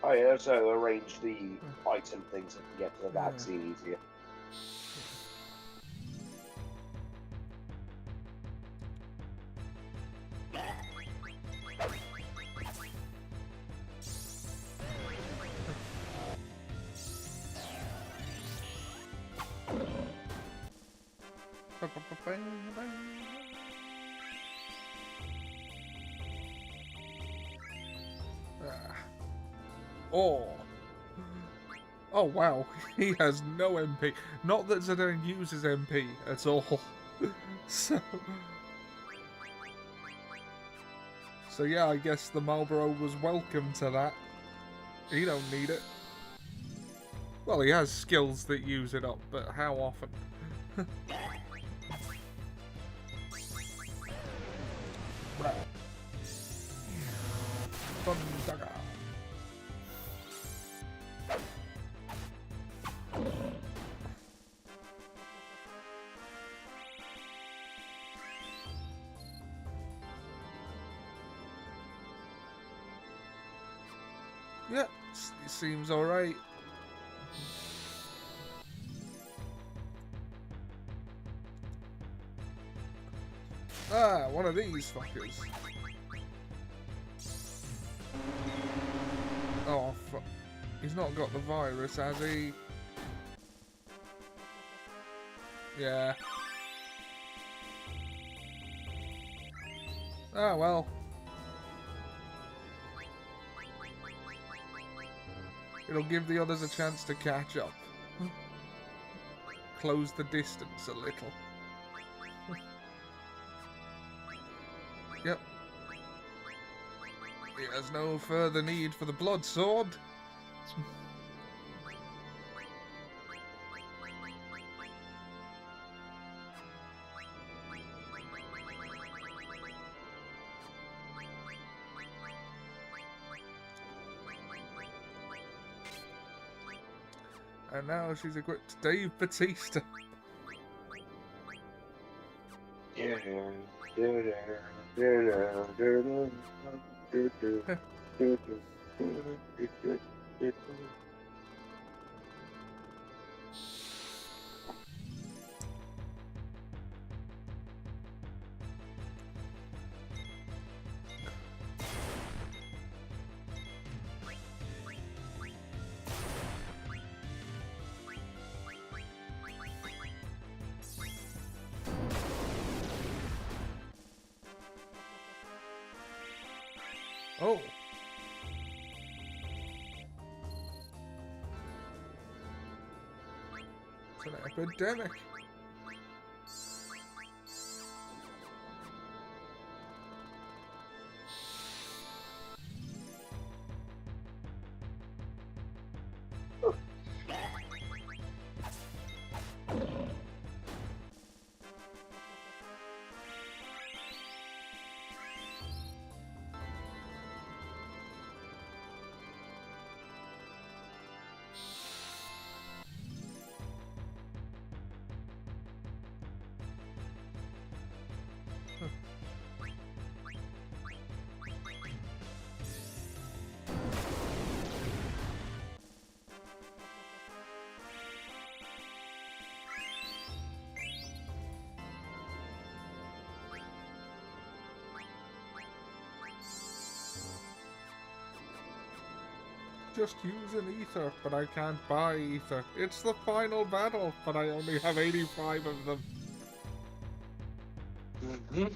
I also arranged the item things so I can get to the vaccine easier. Oh. Oh wow, he has no MP. Not that Zidane uses MP at all. So yeah, I guess the Marlboro was welcome to that. He don't need it. Well, he has skills that use it up, but how often? Thundaga. Yeah, it seems alright. Ah, one of these fuckers. Oh, fuck. He's not got the virus, has he? Yeah. Ah, well. It'll give the others a chance to catch up. Close the distance a little. Yep. He has no further need for the blood sword. And now she's equipped Dave Bautista. Oh. It's an epidemic. Just use an ether, but I can't buy ether. It's the final battle, but I only have 85 of them. Mm-hmm.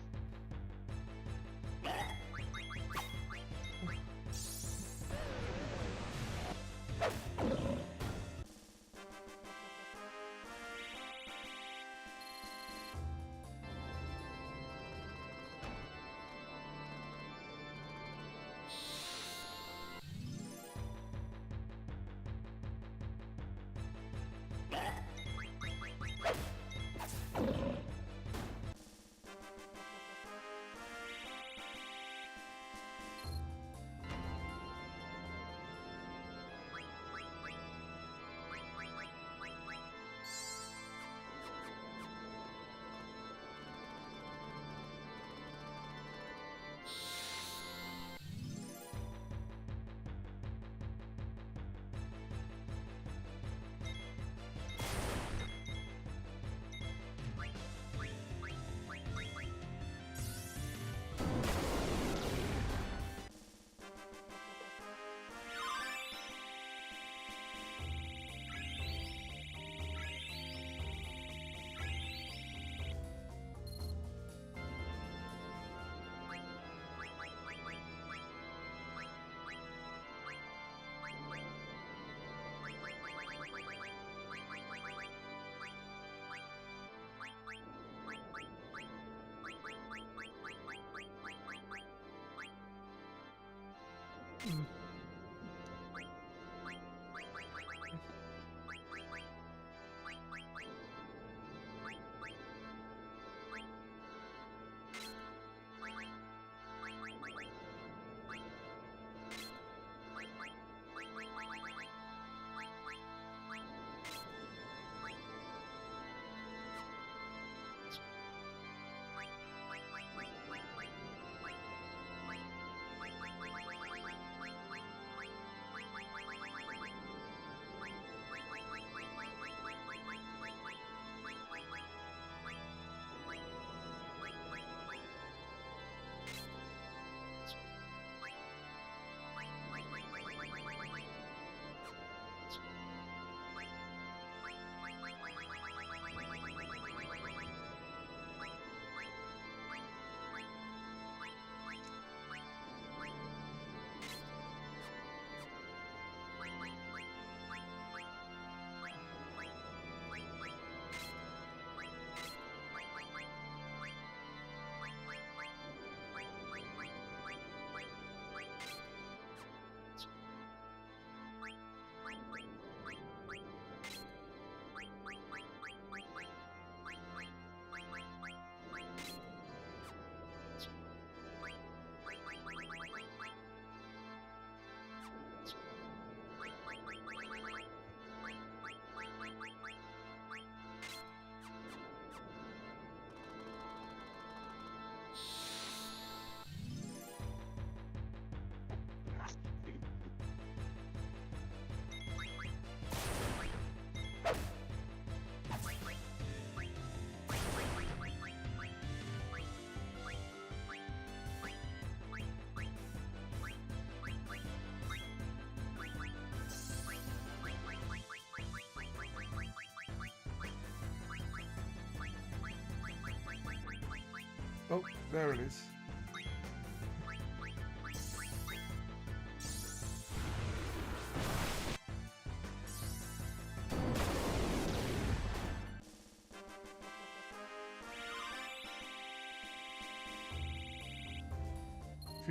Oh, there it is.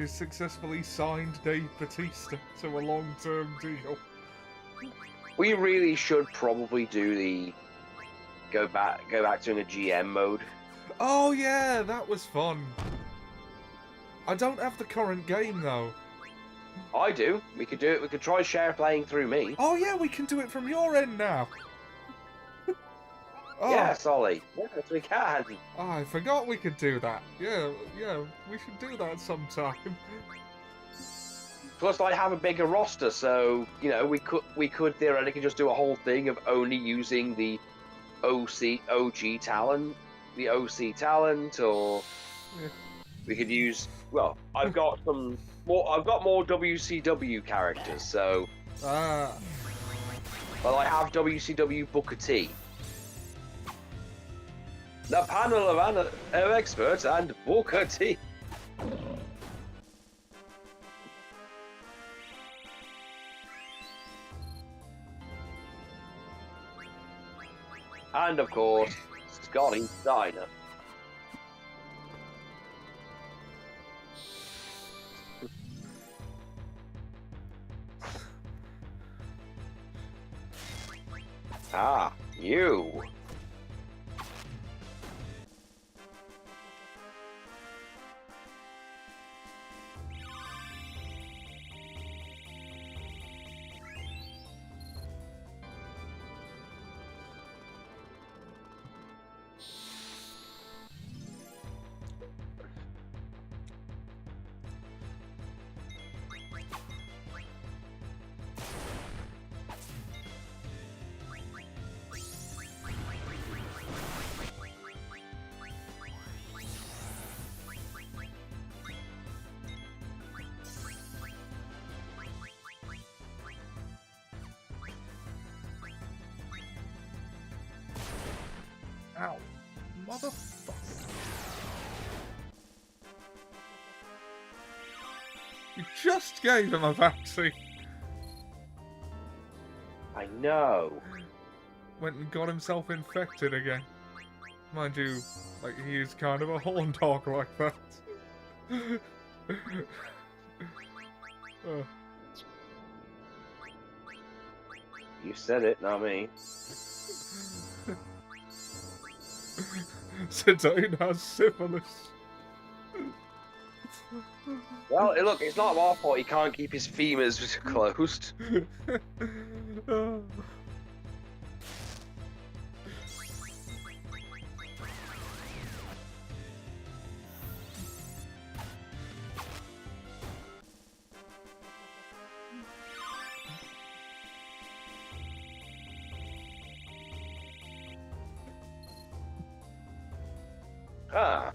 you successfully signed Dave Bautista to a long-term deal. We really should probably do the go back to a GM mode. Oh yeah, that was fun. I don't have the current game though. I do. We could do it. We could try share playing through me. Oh yeah, we can do it from your end now. Oh. Yes, Ollie. Yes, we can. Oh, I forgot we could do that. Yeah, we should do that sometime. Plus, I have a bigger roster, so you know we could theoretically just do a whole thing of only using the OG talent, the OC talent, or Yeah. we could use. Well, I've got more WCW characters, so. Ah. Well, I have WCW Booker T. The panel of experts and Booker T. And of course, Scotty Steiner. Ah, you. Ow. Motherfucker. You just gave him a vaccine. I know. Went and got himself infected again. Mind you, like, he is kind of a horn dog like that. Oh. You said it, not me. Zidane has syphilis. Well, look, it's not our fault he can't keep his femurs closed. Oh. Ah.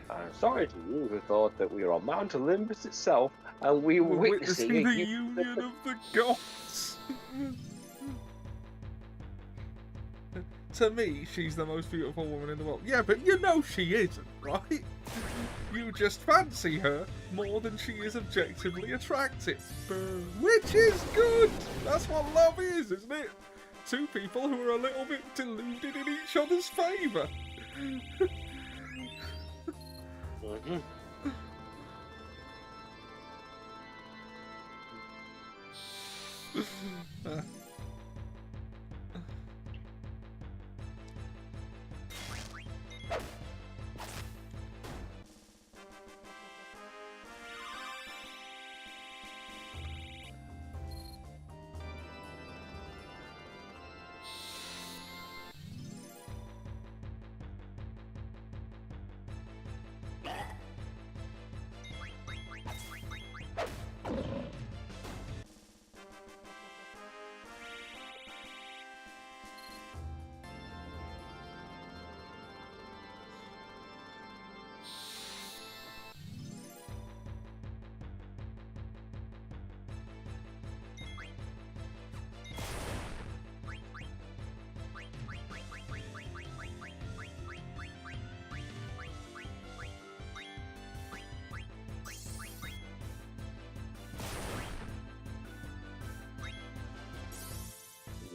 I'm sorry to you who thought that we were on Mount Olympus itself and we were We're witnessing the a union of the gods. To me, she's the most beautiful woman in the world. Yeah, but you know she isn't, right? You just fancy her more than she is objectively attractive. Which is good! That's what love is, isn't it? Two people who are a little bit deluded in each other's favour.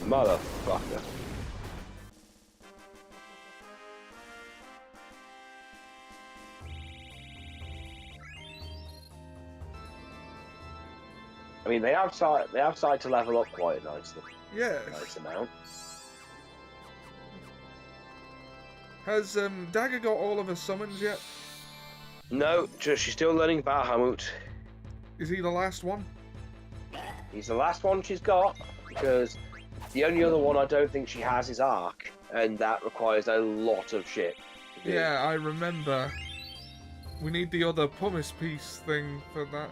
Motherfucker. I mean, they have started to level up quite nicely. Yeah. Nice amount. Has Dagger got all of her summons yet? No, just she's still learning Bahamut. Is he the last one? He's the last one she's got, because the only other one I don't think she has is Ark, and that requires a lot of shit to do. Yeah, I remember. We need the other pumice piece thing for that.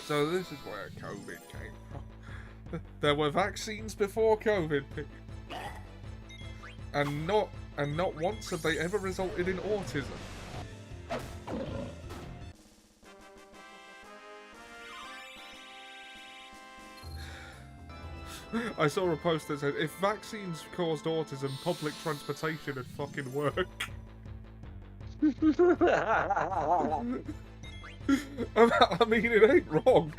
So this is where COVID came from. There were vaccines before COVID, and not once have they ever resulted in autism. I saw a post that said, if vaccines caused autism, public transportation would fucking work. I mean, it ain't wrong.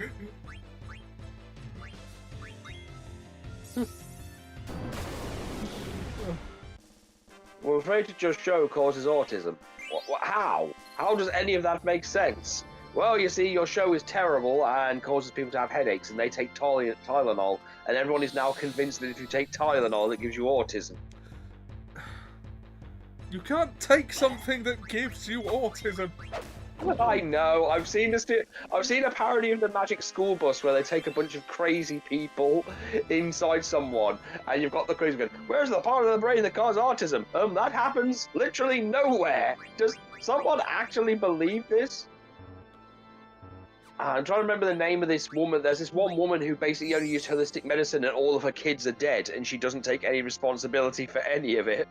Well, afraid to just show causes autism. How? How does any of that make sense? Well, you see, your show is terrible and causes people to have headaches, and they take Tylenol, and everyone is now convinced that if you take Tylenol, it gives you autism. You can't take something that gives you autism. I know. I've seen a parody of the Magic School Bus where they take a bunch of crazy people inside someone, and you've got the crazy going, "Where's the part of the brain that causes autism?" That happens literally nowhere. Does someone actually believe this? I'm trying to remember the name of this woman. There's this one woman who basically only used holistic medicine, and all of her kids are dead, and she doesn't take any responsibility for any of it.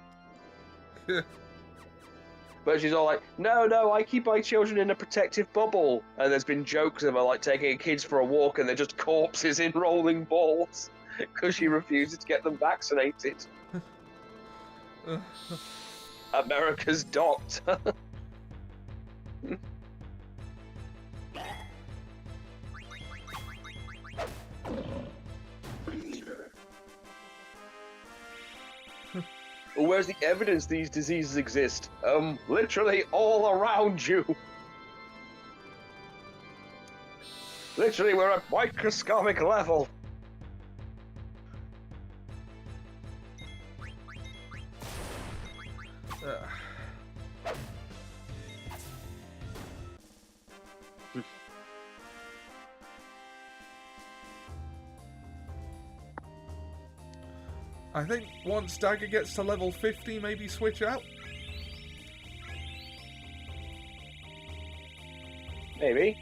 But she's all like, no, I keep my children in a protective bubble. And there's been jokes of her like taking kids for a walk and they're just corpses in rolling balls because she refuses to get them vaccinated. America's doctor. Well, where's the evidence these diseases exist? Literally all around you. Literally, we're at microscopic level. I think once Dagger gets to level 50, maybe switch out. Maybe.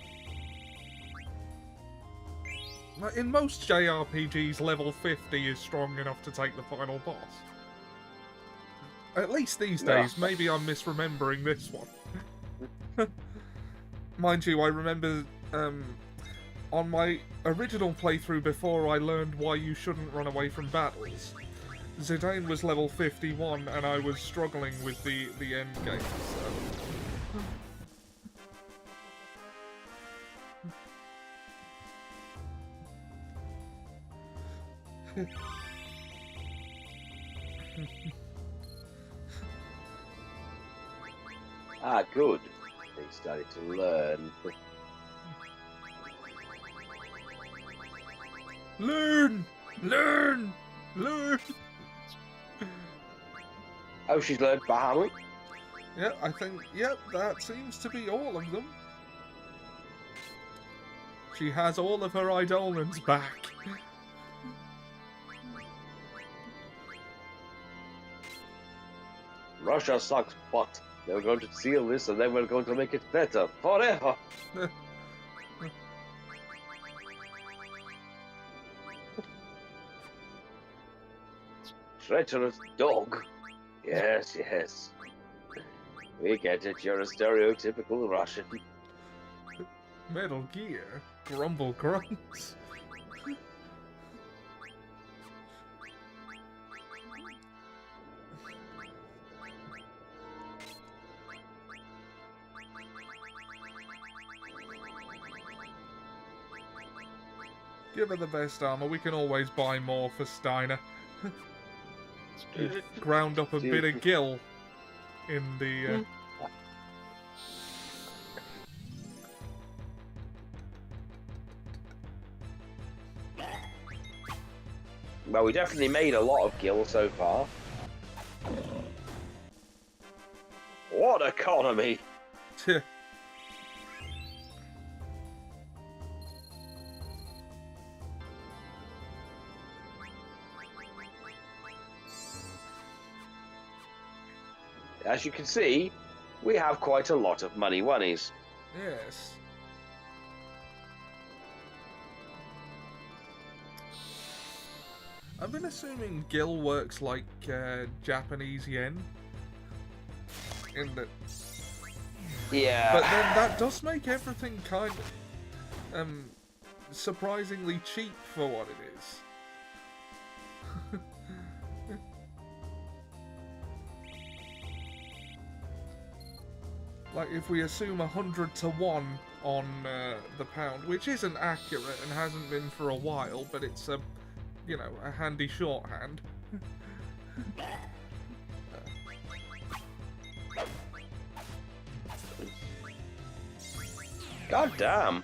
In most JRPGs, level 50 is strong enough to take the final boss. At least these days. No. Maybe I'm misremembering this one. Mind you, I remember on my original playthrough before I learned why you shouldn't run away from battles, Zidane was level 51 and I was struggling with the end game, so... Ah, good. They started to learn. Learn! Learn! Learn! Oh, she's learned Bahamut? Yeah, I think, yep, that seems to be all of them. She has all of her Eidolons back. Russia sucks butt. They're going to seal this and then we're going to make it better forever. Treacherous dog. Yes, yes. We get it, you're a stereotypical Russian. Metal Gear? Grumble grunts. Give her the best armor. We can always buy more for Steiner. Ground up a bit of gill in the... Well, we definitely made a lot of gil so far. What economy! As you can see, we have quite a lot of money-wonnies. Yes. I've been assuming gil works like Japanese yen. In that... Yeah. But then that does make everything kind of... surprisingly cheap for what it is. Like, if we assume 100 to 1 on the pound, which isn't accurate and hasn't been for a while, but it's a, you know, a handy shorthand. God damn.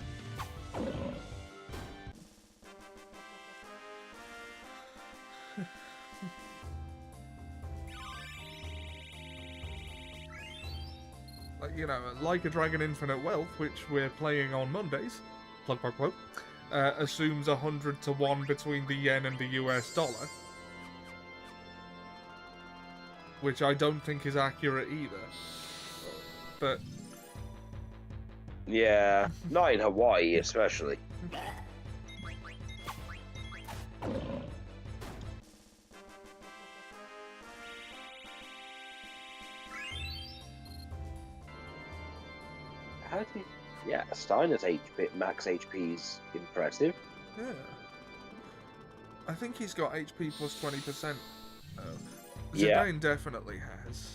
You know, like a Dragon Infinite Wealth, which we're playing on Mondays, plug, assumes 100 to 1 between the yen and the US dollar. Which I don't think is accurate either. But... yeah, not in Hawaii especially. How do you... yeah, Steiner's max HP is impressive. yeah. I think he's got HP plus 20%. Yeah. Zidane definitely has.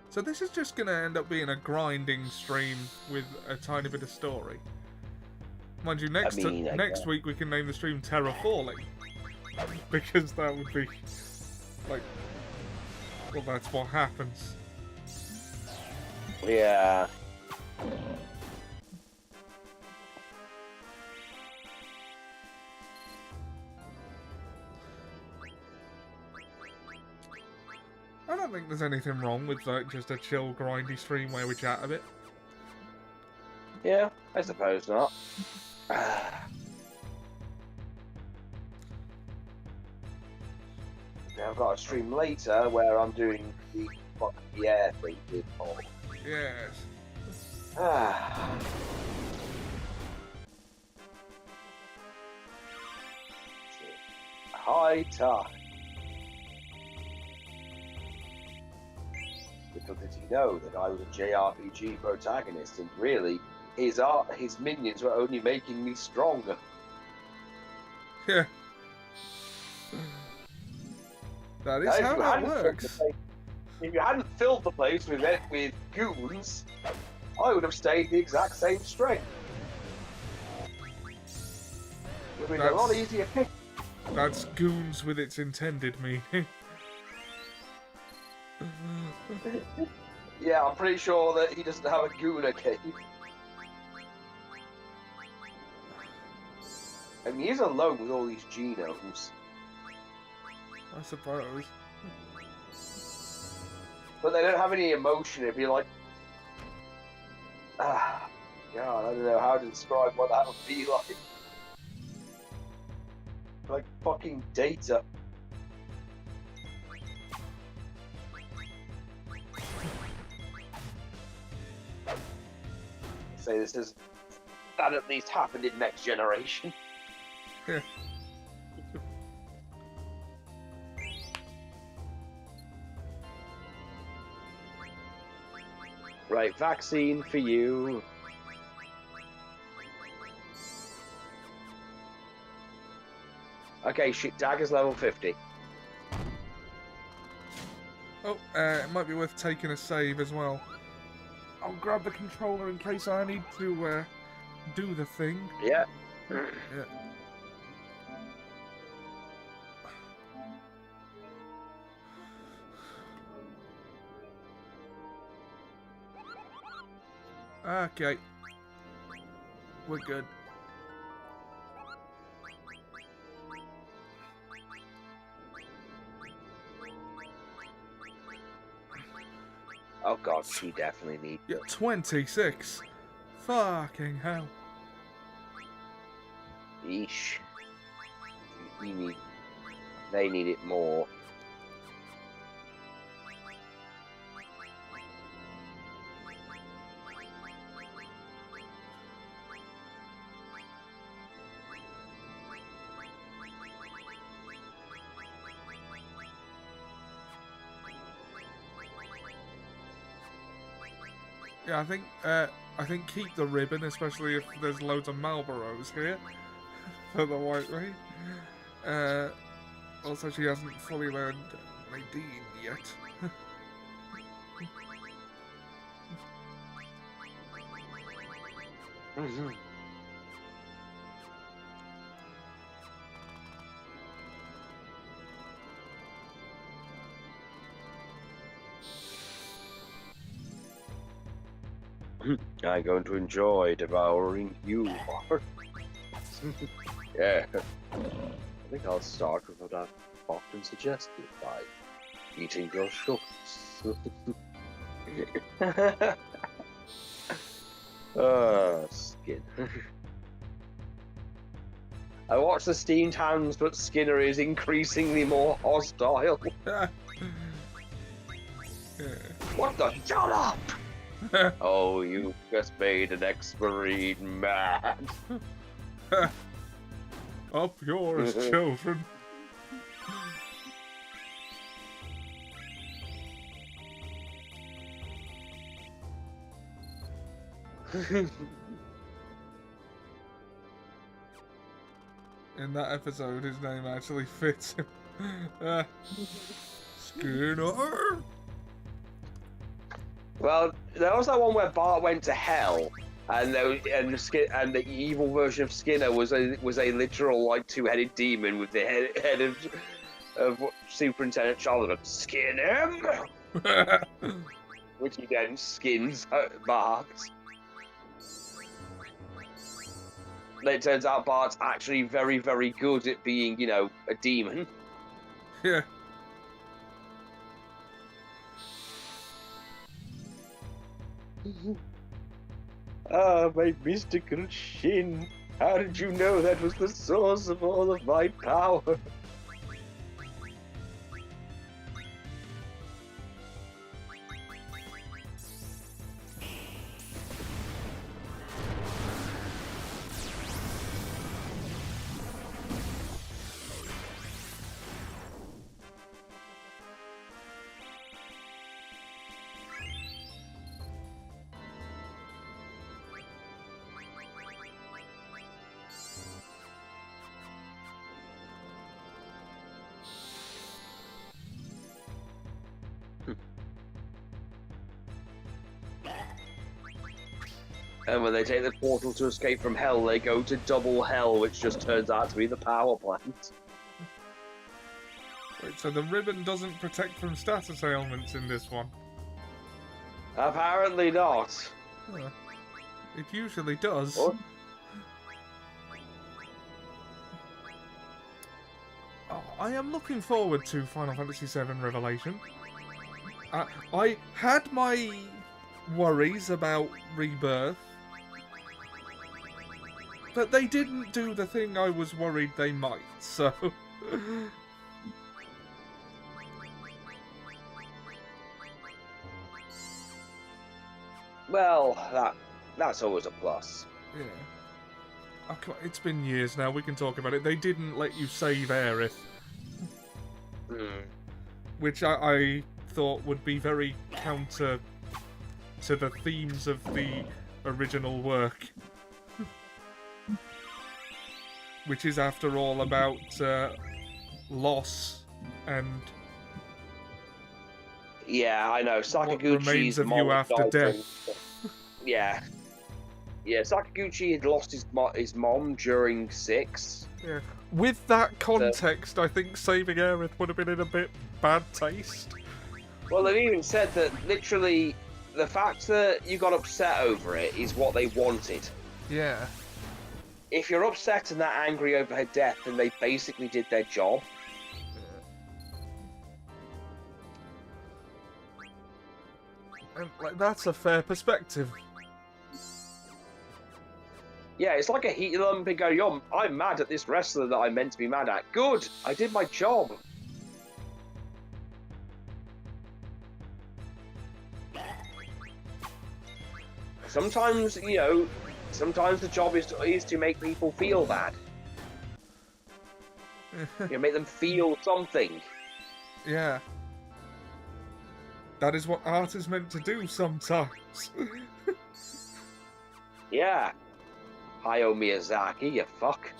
So this is just going to end up being a grinding stream with a tiny bit of story. Mind you, next week we can name the stream Terra Falling. Because that would be... like... well, that's what happens. Yeah. I don't think there's anything wrong with like just a chill, grindy stream where we chat a bit. Yeah, I suppose not. Now I've got a stream later where I'm doing the air thing with Paul. Yes. Ah. High tide. Little did he know that I was a JRPG protagonist, and really, his minions were only making me stronger. Yeah. That is Now, how that works. If you hadn't filled the place with goons, I would have stayed the exact same strength. It would have been a lot easier pick. That's goons with its intended meaning. Yeah, I'm pretty sure that he doesn't have a gooner cave. I mean, he's alone with all these genomes. I suppose. But they don't have any emotion. It'd be like, God, I don't know how to describe what that would be like. Like fucking data. Say that at least happened in Next Generation. Yeah. Right, vaccine for you. Okay, shit, Dagger's level 50. Oh, it might be worth taking a save as well. I'll grab the controller in case I need to do the thing. Yeah. Yeah. Okay. We're good. Oh god, she definitely needs. Yeah, 26. Fucking hell. Yeesh. They need it more. Yeah, I think keep the ribbon, especially if there's loads of Marlboros here for the white way. Also, she hasn't fully learned Nadine yet. I'm going to enjoy devouring you. Yeah. I think I'll start with what I've often suggested by eating your shorts. Skin. I watch the steamed hands, but Skinner is increasingly more hostile. Yeah. What the? Shut up! Oh, you just made an ex-marine mad. Up yours, children. In that episode, his name actually fits him. Skinner. Well, there was that one where Bart went to hell, and the evil version of Skinner was a literal like two-headed demon with the head of Superintendent Charlotte. Skin him, which he then skins Bart. And it turns out Bart's actually very, very good at being, you know, a demon. Yeah. Ah, my mystical shin. How did you know that was the source of all of my power? And when they take the portal to escape from hell, they go to double hell, which just turns out to be the power plant. Wait, so the ribbon doesn't protect from status ailments in this one? Apparently not. Huh. It usually does. What? Oh, I am looking forward to Final Fantasy VII Revelation. I had my worries about Rebirth, but they didn't do the thing I was worried they might, so... Well, that's always a plus. Yeah. Oh, come on, it's been years now, we can talk about it. They didn't let you save Aerith. Which I thought would be very counter to the themes of the original work. Which is, after all, about loss and... Yeah, I know. what remains of you after death. Yeah. Yeah, Sakaguchi had lost his mom during 6. Yeah. With that context, I think saving Aerith would have been in a bit bad taste. Well, they've even said that literally the fact that you got upset over it is what they wanted. Yeah. If you're upset and that angry over her death, then they basically did their job. And, like, that's a fair perspective. Yeah, it's like a heat lump and go, yo, I'm mad at this wrestler that I'm meant to be mad at. Good, I did my job. Sometimes, you know, sometimes the job is to make people feel bad. You make them feel something. Yeah. That is what art is meant to do sometimes. Yeah. Hayao Miyazaki, you fuck.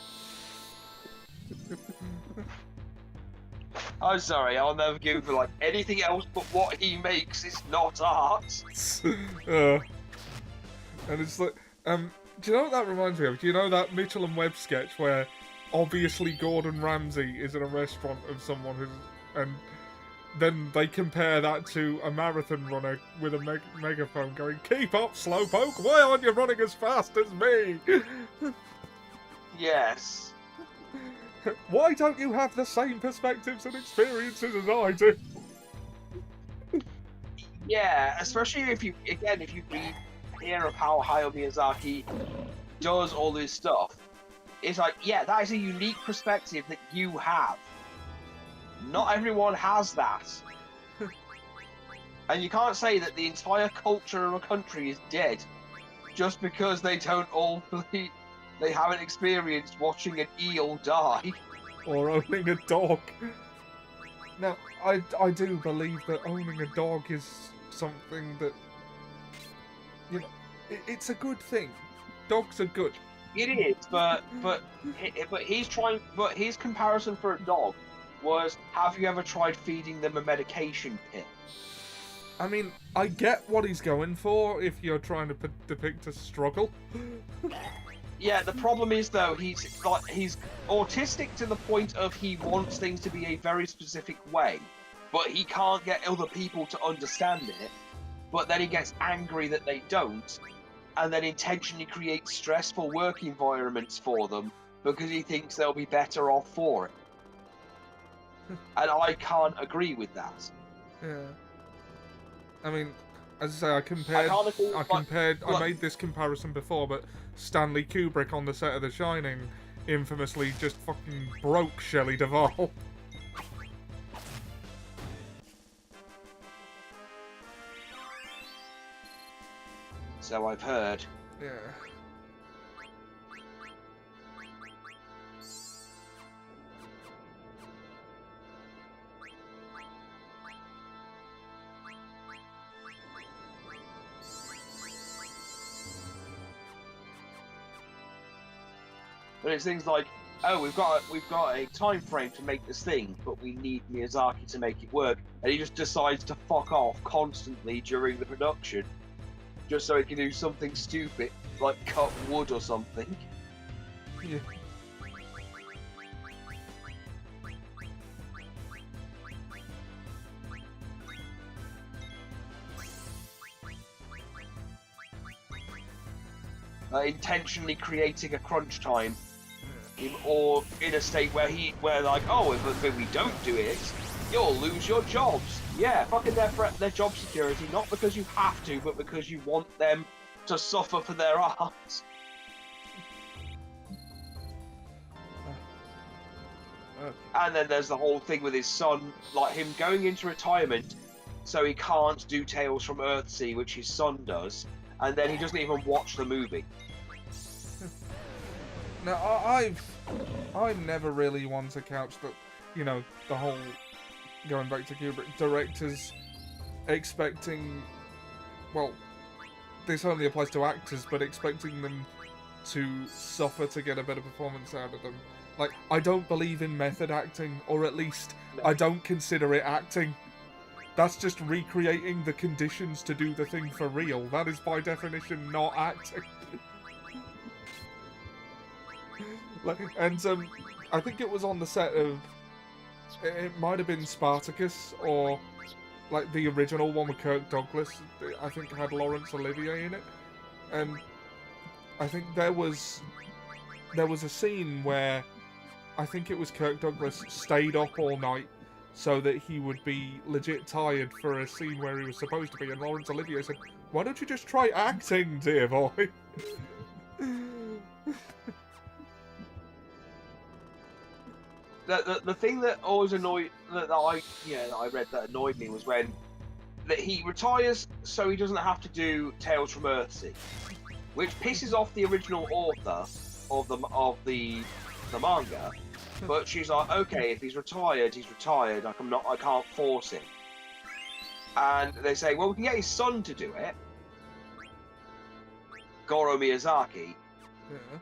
I'm sorry, I'll never give for like anything else but what he makes is not art. And it's like, do you know what that reminds me of? Do you know that Mitchell and Webb sketch where obviously Gordon Ramsay is in a restaurant of someone who's, and then they compare that to a marathon runner with a megaphone going, "Keep up, slowpoke! Why aren't you running as fast as me?" Yes. Why don't you have the same perspectives and experiences as I do? Yeah, especially if you hear of how Hayao Miyazaki does all this stuff. It's like, yeah, that is a unique perspective that you have. Not everyone has that. And you can't say that the entire culture of a country is dead just because they don't all believe, they haven't experienced watching an eel die. Or owning a dog. Now, I do believe that owning a dog is something that, you know, it's a good thing. Dogs are good. It is, but his comparison for a dog was, have you ever tried feeding them a medication pill? I mean, I get what he's going for if you're trying to depict a struggle. Yeah, the problem is though, he's autistic to the point of he wants things to be a very specific way, but he can't get other people to understand it, but then he gets angry that they don't, and then intentionally creates stressful work environments for them because he thinks they'll be better off for it. And I can't agree with that. Yeah. I mean, as I say, I made this comparison before, but Stanley Kubrick on the set of The Shining infamously just fucking broke Shelley Duvall. So I've heard. Yeah. But it's things like, oh, we've got a time frame to make this thing, but we need Miyazaki to make it work, and he just decides to fuck off constantly during the production. just so he can do something stupid, like cut wood or something. Yeah. Intentionally creating a crunch time, or in a state where like, oh, if we don't do it, you'll lose your jobs. Yeah, fucking their job security, not because you have to, but because you want them to suffer for their art. Okay. And then there's the whole thing with his son, like him going into retirement, so he can't do Tales from Earthsea, which his son does, and then he doesn't even watch the movie. Now, I've never really one to couch that, you know, the whole, going back to Kubrick, directors expecting, well, this only applies to actors, but expecting them to suffer to get a better performance out of them. Like, I don't believe in method acting, or at least I don't consider it acting. That's just recreating the conditions to do the thing for real. That is by definition not acting. Like, and I think it was on the set of, it might have been Spartacus, or like the original one with Kirk Douglas. I think it had Laurence Olivier in it, and I think there was a scene where I think it was Kirk Douglas stayed up all night so that he would be legit tired for a scene where he was supposed to be, and Laurence Olivier said, "Why don't you just try acting, dear boy?" The thing that always annoyed that I read that annoyed me was when that he retires so he doesn't have to do Tales from Earthsea, which pisses off the original author of the manga. But she's like, okay, if he's retired, he's retired. Like I can't force him. And they say, well, we can get his son to do it, Goro Miyazaki. Yeah.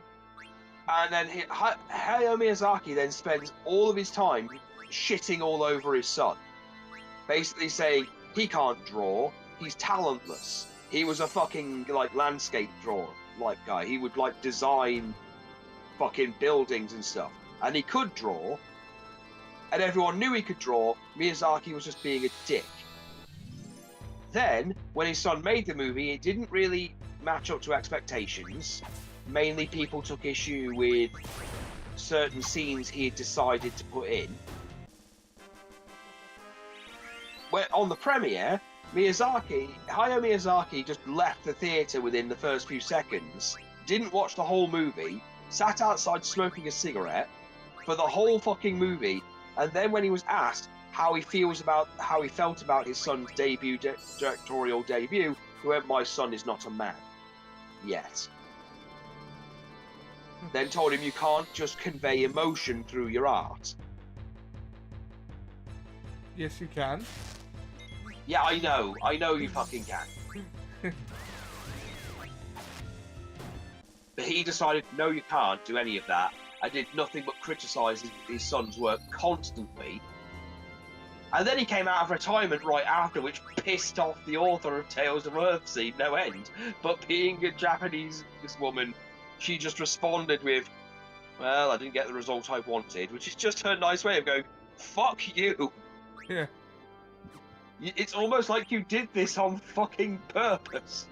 And then Hayao Miyazaki then spends all of his time shitting all over his son. Basically saying, he can't draw, he's talentless. He was a fucking, like, landscape drawer, like, guy. He would, like, design fucking buildings and stuff. And he could draw, and everyone knew he could draw. Miyazaki was just being a dick. Then, when his son made the movie, it didn't really match up to expectations. Mainly people took issue with certain scenes he had decided to put in. When, on the premiere, Hayao Miyazaki just left the theatre within the first few seconds, didn't watch the whole movie, sat outside smoking a cigarette for the whole fucking movie, and then when he was asked how he felt about his son's directorial debut, he went, "My son is not a man yet." Then told him you can't just convey emotion through your art. Yes, you can. Yeah, I know you fucking can. But he decided, no, you can't do any of that. I did nothing but criticise his son's work constantly. And then he came out of retirement right after, which pissed off the author of Tales of Earthsea no end. But being a Japanese woman, she just responded with, well, I didn't get the result I wanted, which is just her nice way of going, fuck you. Yeah. It's almost like you did this on fucking purpose.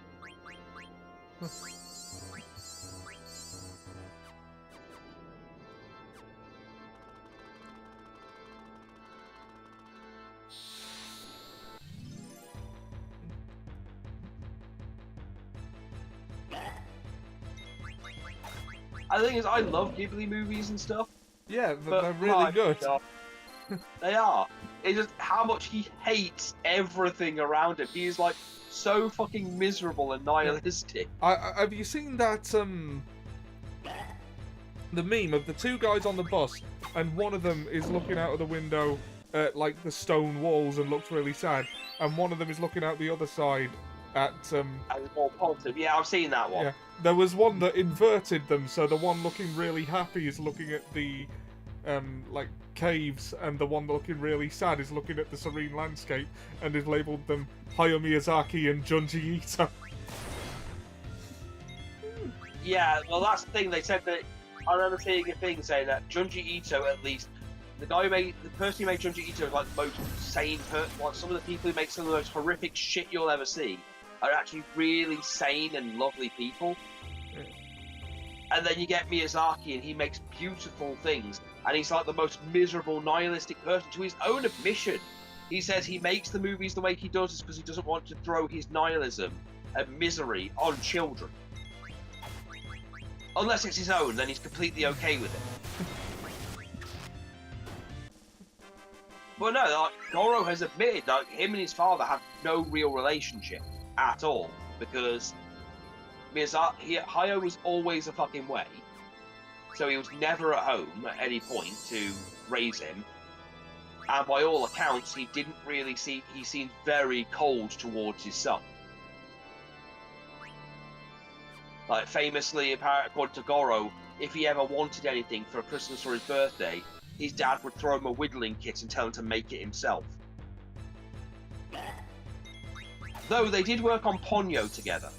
The thing is, I love Ghibli movies and stuff. Yeah, but they're really good. God, they are. It's just how much he hates everything around him. He is like so fucking miserable and nihilistic. Have you seen that the meme of the two guys on the bus, and one of them is looking out of the window at like the stone walls and looks really sad, and one of them is looking out the other side at And more positive. Yeah, I've seen that one. Yeah, there was one that inverted them, so the one looking really happy is looking at the like caves, and the one looking really sad is looking at the serene landscape, and they've labelled them Hayao Miyazaki and Junji Ito. Yeah, well, that's the thing. They said that I remember seeing a thing saying that Junji Ito, at least the person who made Junji Ito, is like the most sane person. Like some of the people who make some of the most horrific shit you'll ever see are actually really sane and lovely people. And then you get Miyazaki, and he makes beautiful things, and he's like the most miserable, nihilistic person. To his own admission, he says he makes the movies the way he does is because he doesn't want to throw his nihilism and misery on children. Unless it's his own, then he's completely okay with it. But no, like, Goro has admitted that him and his father have no real relationship at all, because Hayao was always a fucking way, so he was never at home at any point to raise him, and by all accounts, he seemed very cold towards his son. Like, famously, according to Goro, if he ever wanted anything for Christmas or his birthday, his dad would throw him a whittling kit and tell him to make it himself. Though they did work on Ponyo together.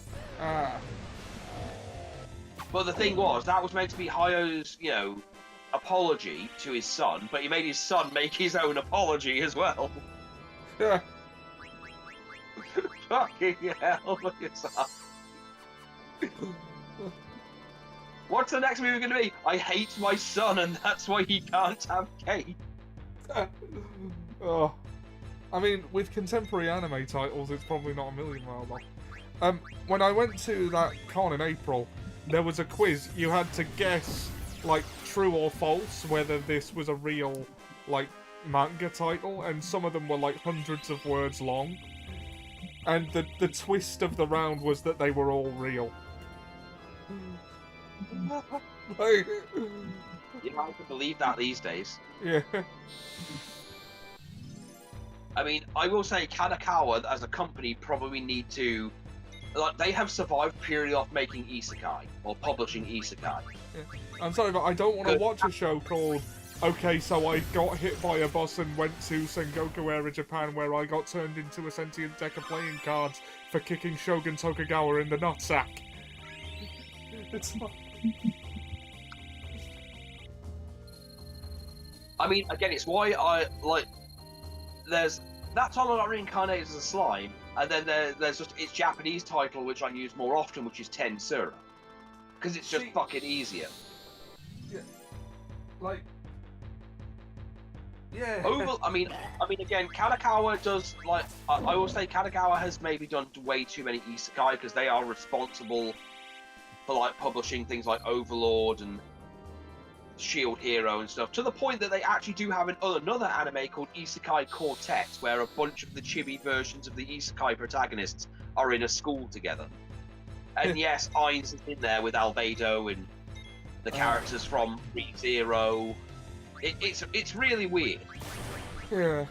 But the thing was, that was meant to be Hayao's, apology to his son, but he made his son make his own apology as well. Yeah. Fucking hell, look at that. What's the next movie going to be? I hate my son, and that's why he can't have cake. Oh. I mean, with contemporary anime titles, it's probably not a million miles off. When I went to that con in April, there was a quiz. You had to guess, like, true or false, whether this was a real, like, manga title, and some of them were, like, hundreds of words long. And the twist of the round was that they were all real. Like, You know, I can believe that these days. yeah. I mean, I will say Kanakawa, as a company, probably need to... Like, they have survived purely off making isekai, or publishing isekai. I'm sorry, but I don't want to watch a show called Okay, so I got hit by a bus and went to Sengoku Era, Japan, where I got turned into a sentient deck of playing cards for kicking Shogun Tokugawa in the nutsack. It's not... I mean, again, it's why I, like... There's... That time I got reincarnated as a slime, and then there's just its Japanese title, which I use more often, which is Tensura. Because it's just fucking easier. Yeah. Like... Yeah. I mean, again, Kanakawa does, like, I will say Kanakawa has maybe done way too many isekai, because they are responsible for, like, publishing things like Overlord and Shield Hero and stuff, to the point that they actually do have another anime called Isekai Quartet, where a bunch of the chibi versions of the isekai protagonists are in a school together. And yes, Ainz is in there with Albedo and the characters from ReZero. It's really weird. Yeah.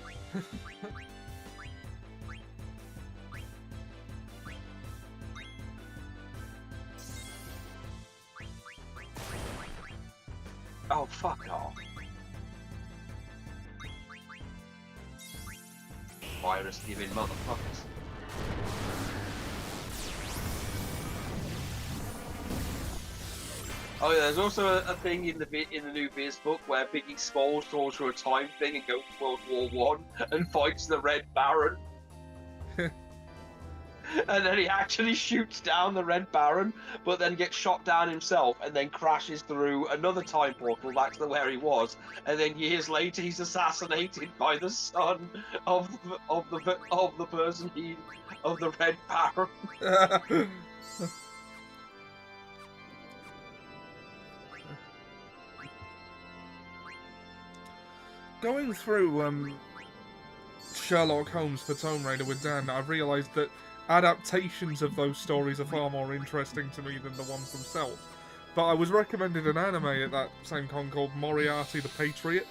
Oh, fuck off. Virus-giving motherfuckers. Oh yeah, there's also a thing in the new Viz book where Biggie Smalls goes through a time thing and goes to World War I and fights the Red Baron. And then he actually shoots down the Red Baron, but then gets shot down himself, and then crashes through another time portal back to where he was. And then years later, he's assassinated by the son of the person of the Red Baron. Going through Sherlock Holmes for Tomb Raider with Dan, I've realised that adaptations of those stories are far more interesting to me than the ones themselves. But I was recommended an anime at that same con called Moriarty the Patriot,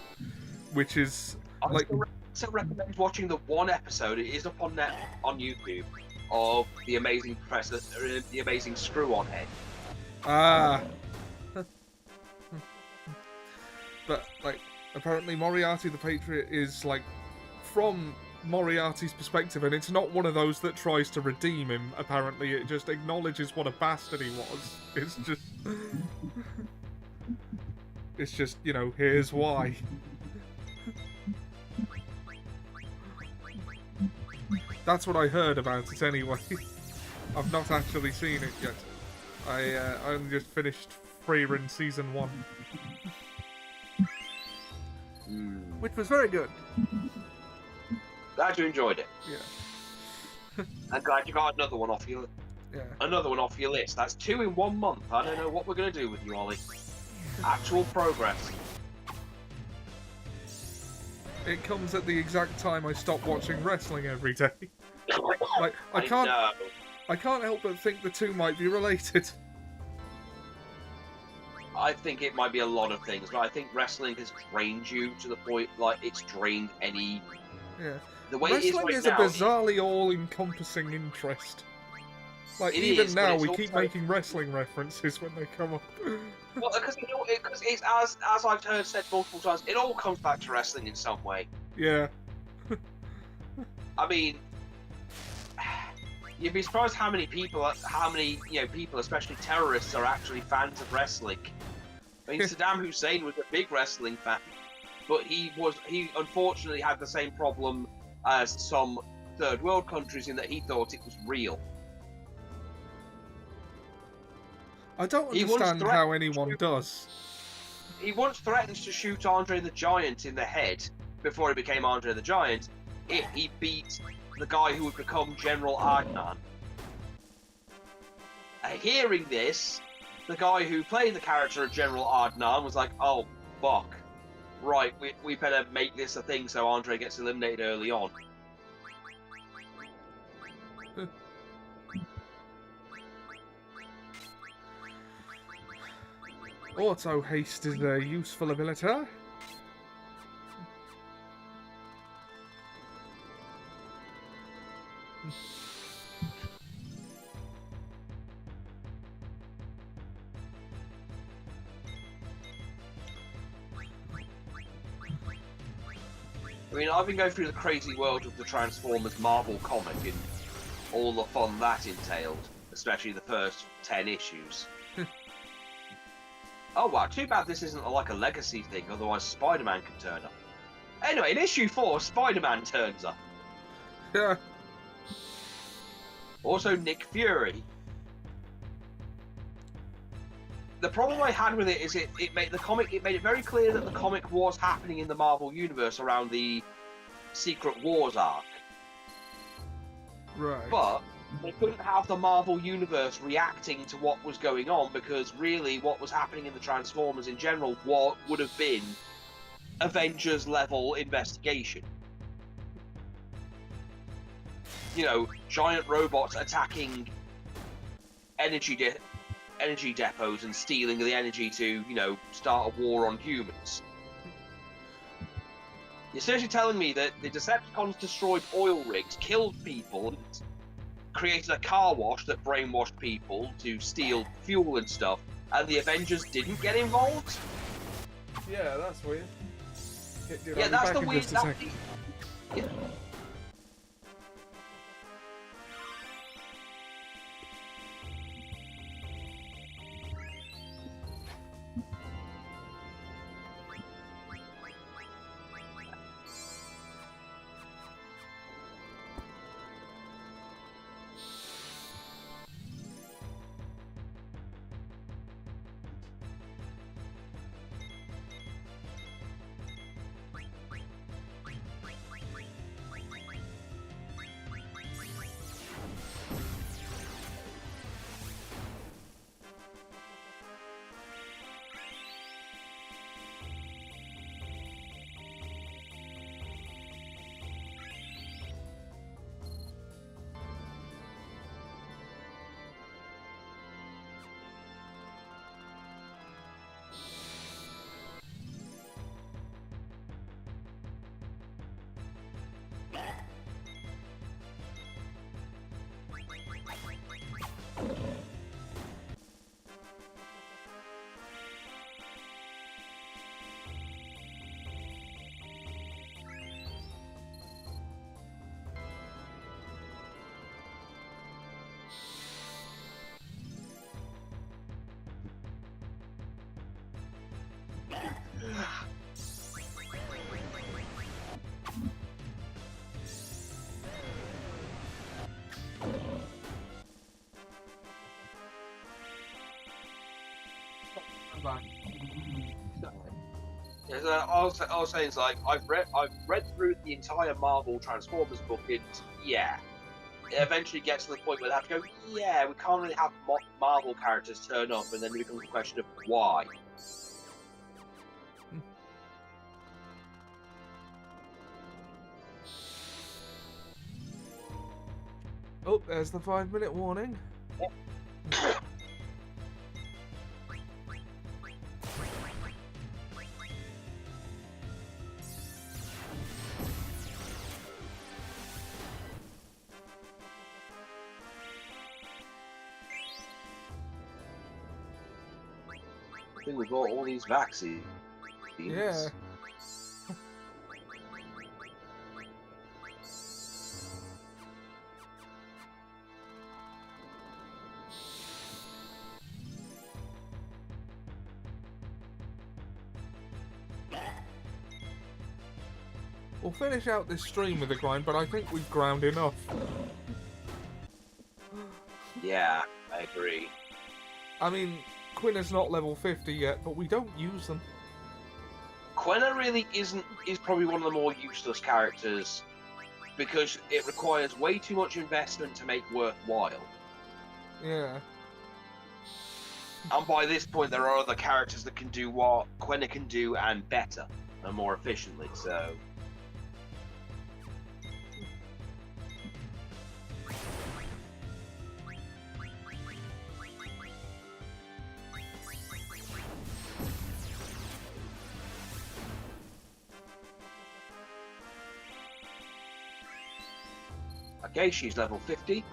which is like... I also recommend watching the one episode, it is up on YouTube, of The Amazing Professor, The Amazing Screw-On Head. Ah. But, like, apparently Moriarty the Patriot is, like, from Moriarty's perspective, and it's not one of those that tries to redeem him. Apparently, it just acknowledges what a bastard he was. It's just, you know, here's why. That's what I heard about it anyway. I've not actually seen it yet. I only just finished Freerun Season 1. Which was very good. Glad you enjoyed it. Yeah. I'm glad you got another one off your list. That's 2 in 1 month. I don't know what we're going to do with you, Ollie. Actual progress. It comes at the exact time I stop watching wrestling every day. Like I can't help but think the two might be related. I think it might be a lot of things, but I think wrestling has drained you to the point, like, it's drained any... Yeah. The way Wrestling it is right a bizarrely all-encompassing interest. Like, even now, we keep making wrestling references when they come up. Well, because it's, as I've heard said multiple times, it all comes back to wrestling in some way. Yeah. I mean... You'd be surprised how many people, especially terrorists, are actually fans of wrestling. I mean, Saddam Hussein was a big wrestling fan, but he unfortunately had the same problem as some third world countries in that he thought it was real. I don't understand how anyone does. He once threatened to shoot Andre the Giant in the head before he became Andre the Giant if he beat the guy who would become General Adnan. Hearing this, the guy who played the character of General Adnan was like, oh, fuck. Right, we better make this a thing so Andre gets eliminated early on. Auto haste is a useful ability. I mean, I've been going through the crazy world of the Transformers Marvel comic and all the fun that entailed, especially the first 10 issues. Oh wow, too bad this isn't like a legacy thing, otherwise Spider-Man can turn up. Anyway, in issue 4, Spider-Man turns up. Yeah. Also Nick Fury. The problem I had with it is it made it very clear that the comic was happening in the Marvel Universe around the Secret Wars arc. Right. But they couldn't have the Marvel Universe reacting to what was going on because really what was happening in the Transformers in general would have been Avengers level investigation. You know, giant robots attacking energy depots and stealing the energy to, you know, start a war on humans. You're seriously telling me that the Decepticons destroyed oil rigs, killed people, and created a car wash that brainwashed people to steal fuel and stuff, and the Avengers didn't get involved? Yeah, that's weird. Yeah, that's the weird... Yeah. Back. Yeah, so I was saying, it's like I've read through the entire Marvel Transformers book, and yeah, it eventually gets to the point where they have to go, yeah, we can't really have Marvel characters turn up, and then it becomes a question of why. Oh, there's the 5-minute warning. I think we've got all these vaccines. Yeah. We'll finish out this stream with a grind, but I think we've ground enough. Yeah, I agree. I mean, Quinna's not level 50 yet, but we don't use them. Quenna really is probably one of the more useless characters because it requires way too much investment to make worthwhile. Yeah. And by this point, there are other characters that can do what Quenna can do and better and more efficiently. So. Okay, she's level 50.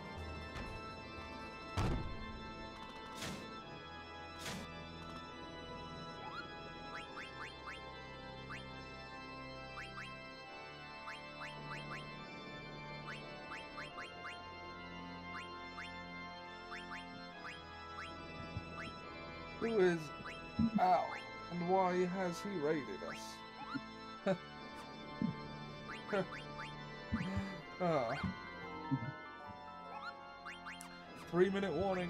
Who is Al, and why has he raided us? Ah. 3-minute warning.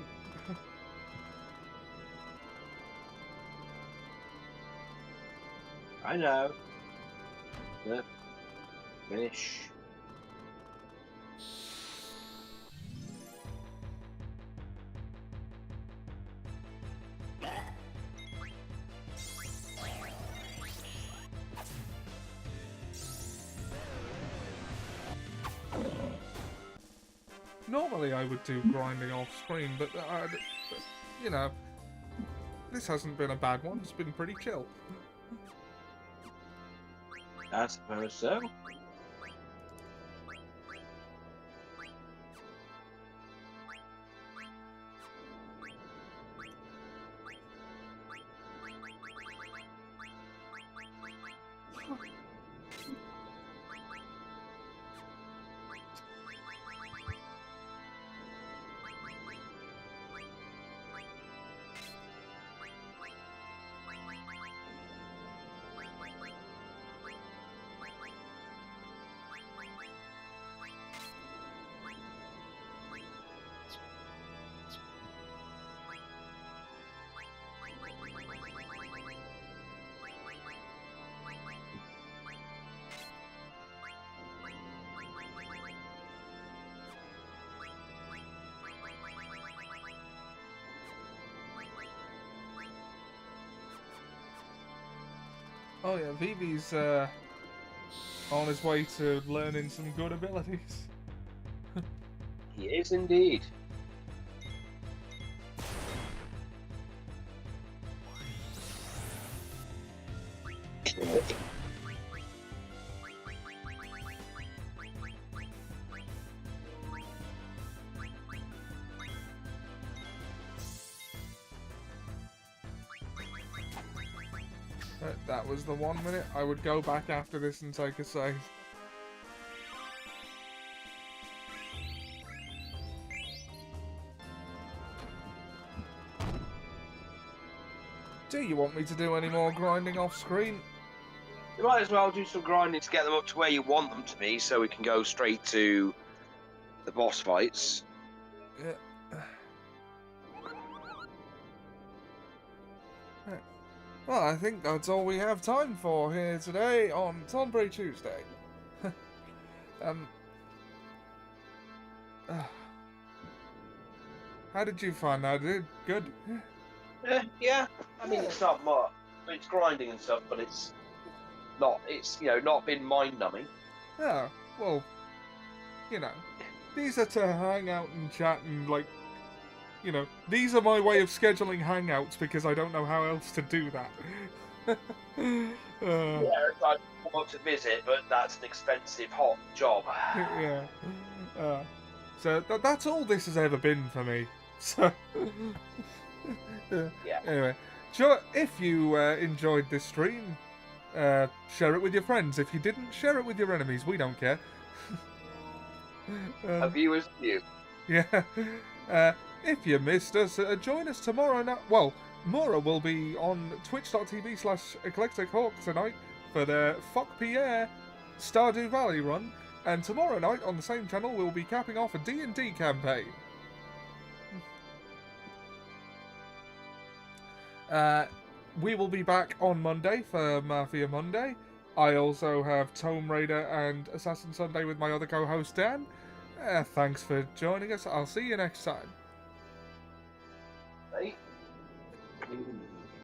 I know. Yep. Finish. Normally I would do grinding off screen, but you know, this hasn't been a bad one. It's been pretty chill. I suppose so. Oh yeah, Vivi's on his way to learning some good abilities. He is indeed. That was the 1 minute. I would go back after this and take a save. Do you want me to do any more grinding off screen? You might as well do some grinding to get them up to where you want them to be, so we can go straight to the boss fights. Yeah. Right. Well, I think that's all we have time for here today on Tonberry Tuesday. How did you find that, dude? Good? Yeah. I mean, it's not much. It's grinding and stuff, but it's not. It's not been mind-numbing. Yeah, well, these are to hang out and chat and, like, these are my way of scheduling hangouts because I don't know how else to do that. Yeah, I want to visit, but that's an expensive, hot job. Yeah. So that's all this has ever been for me. So. Yeah. Anyway, sure. If you enjoyed this stream, share it with your friends. If you didn't, share it with your enemies. We don't care. A viewer's view. Yeah. If you missed us, join us tomorrow night. Well, Mora will be on twitch.tv/EclecticHawk tonight for the Fuck Pierre Stardew Valley run. And tomorrow night on the same channel, we'll be capping off a D&D campaign. We will be back on Monday for Mafia Monday. I also have Tomb Raider and Assassin Sunday with my other co-host Dan. Thanks for joining us. I'll see you next time.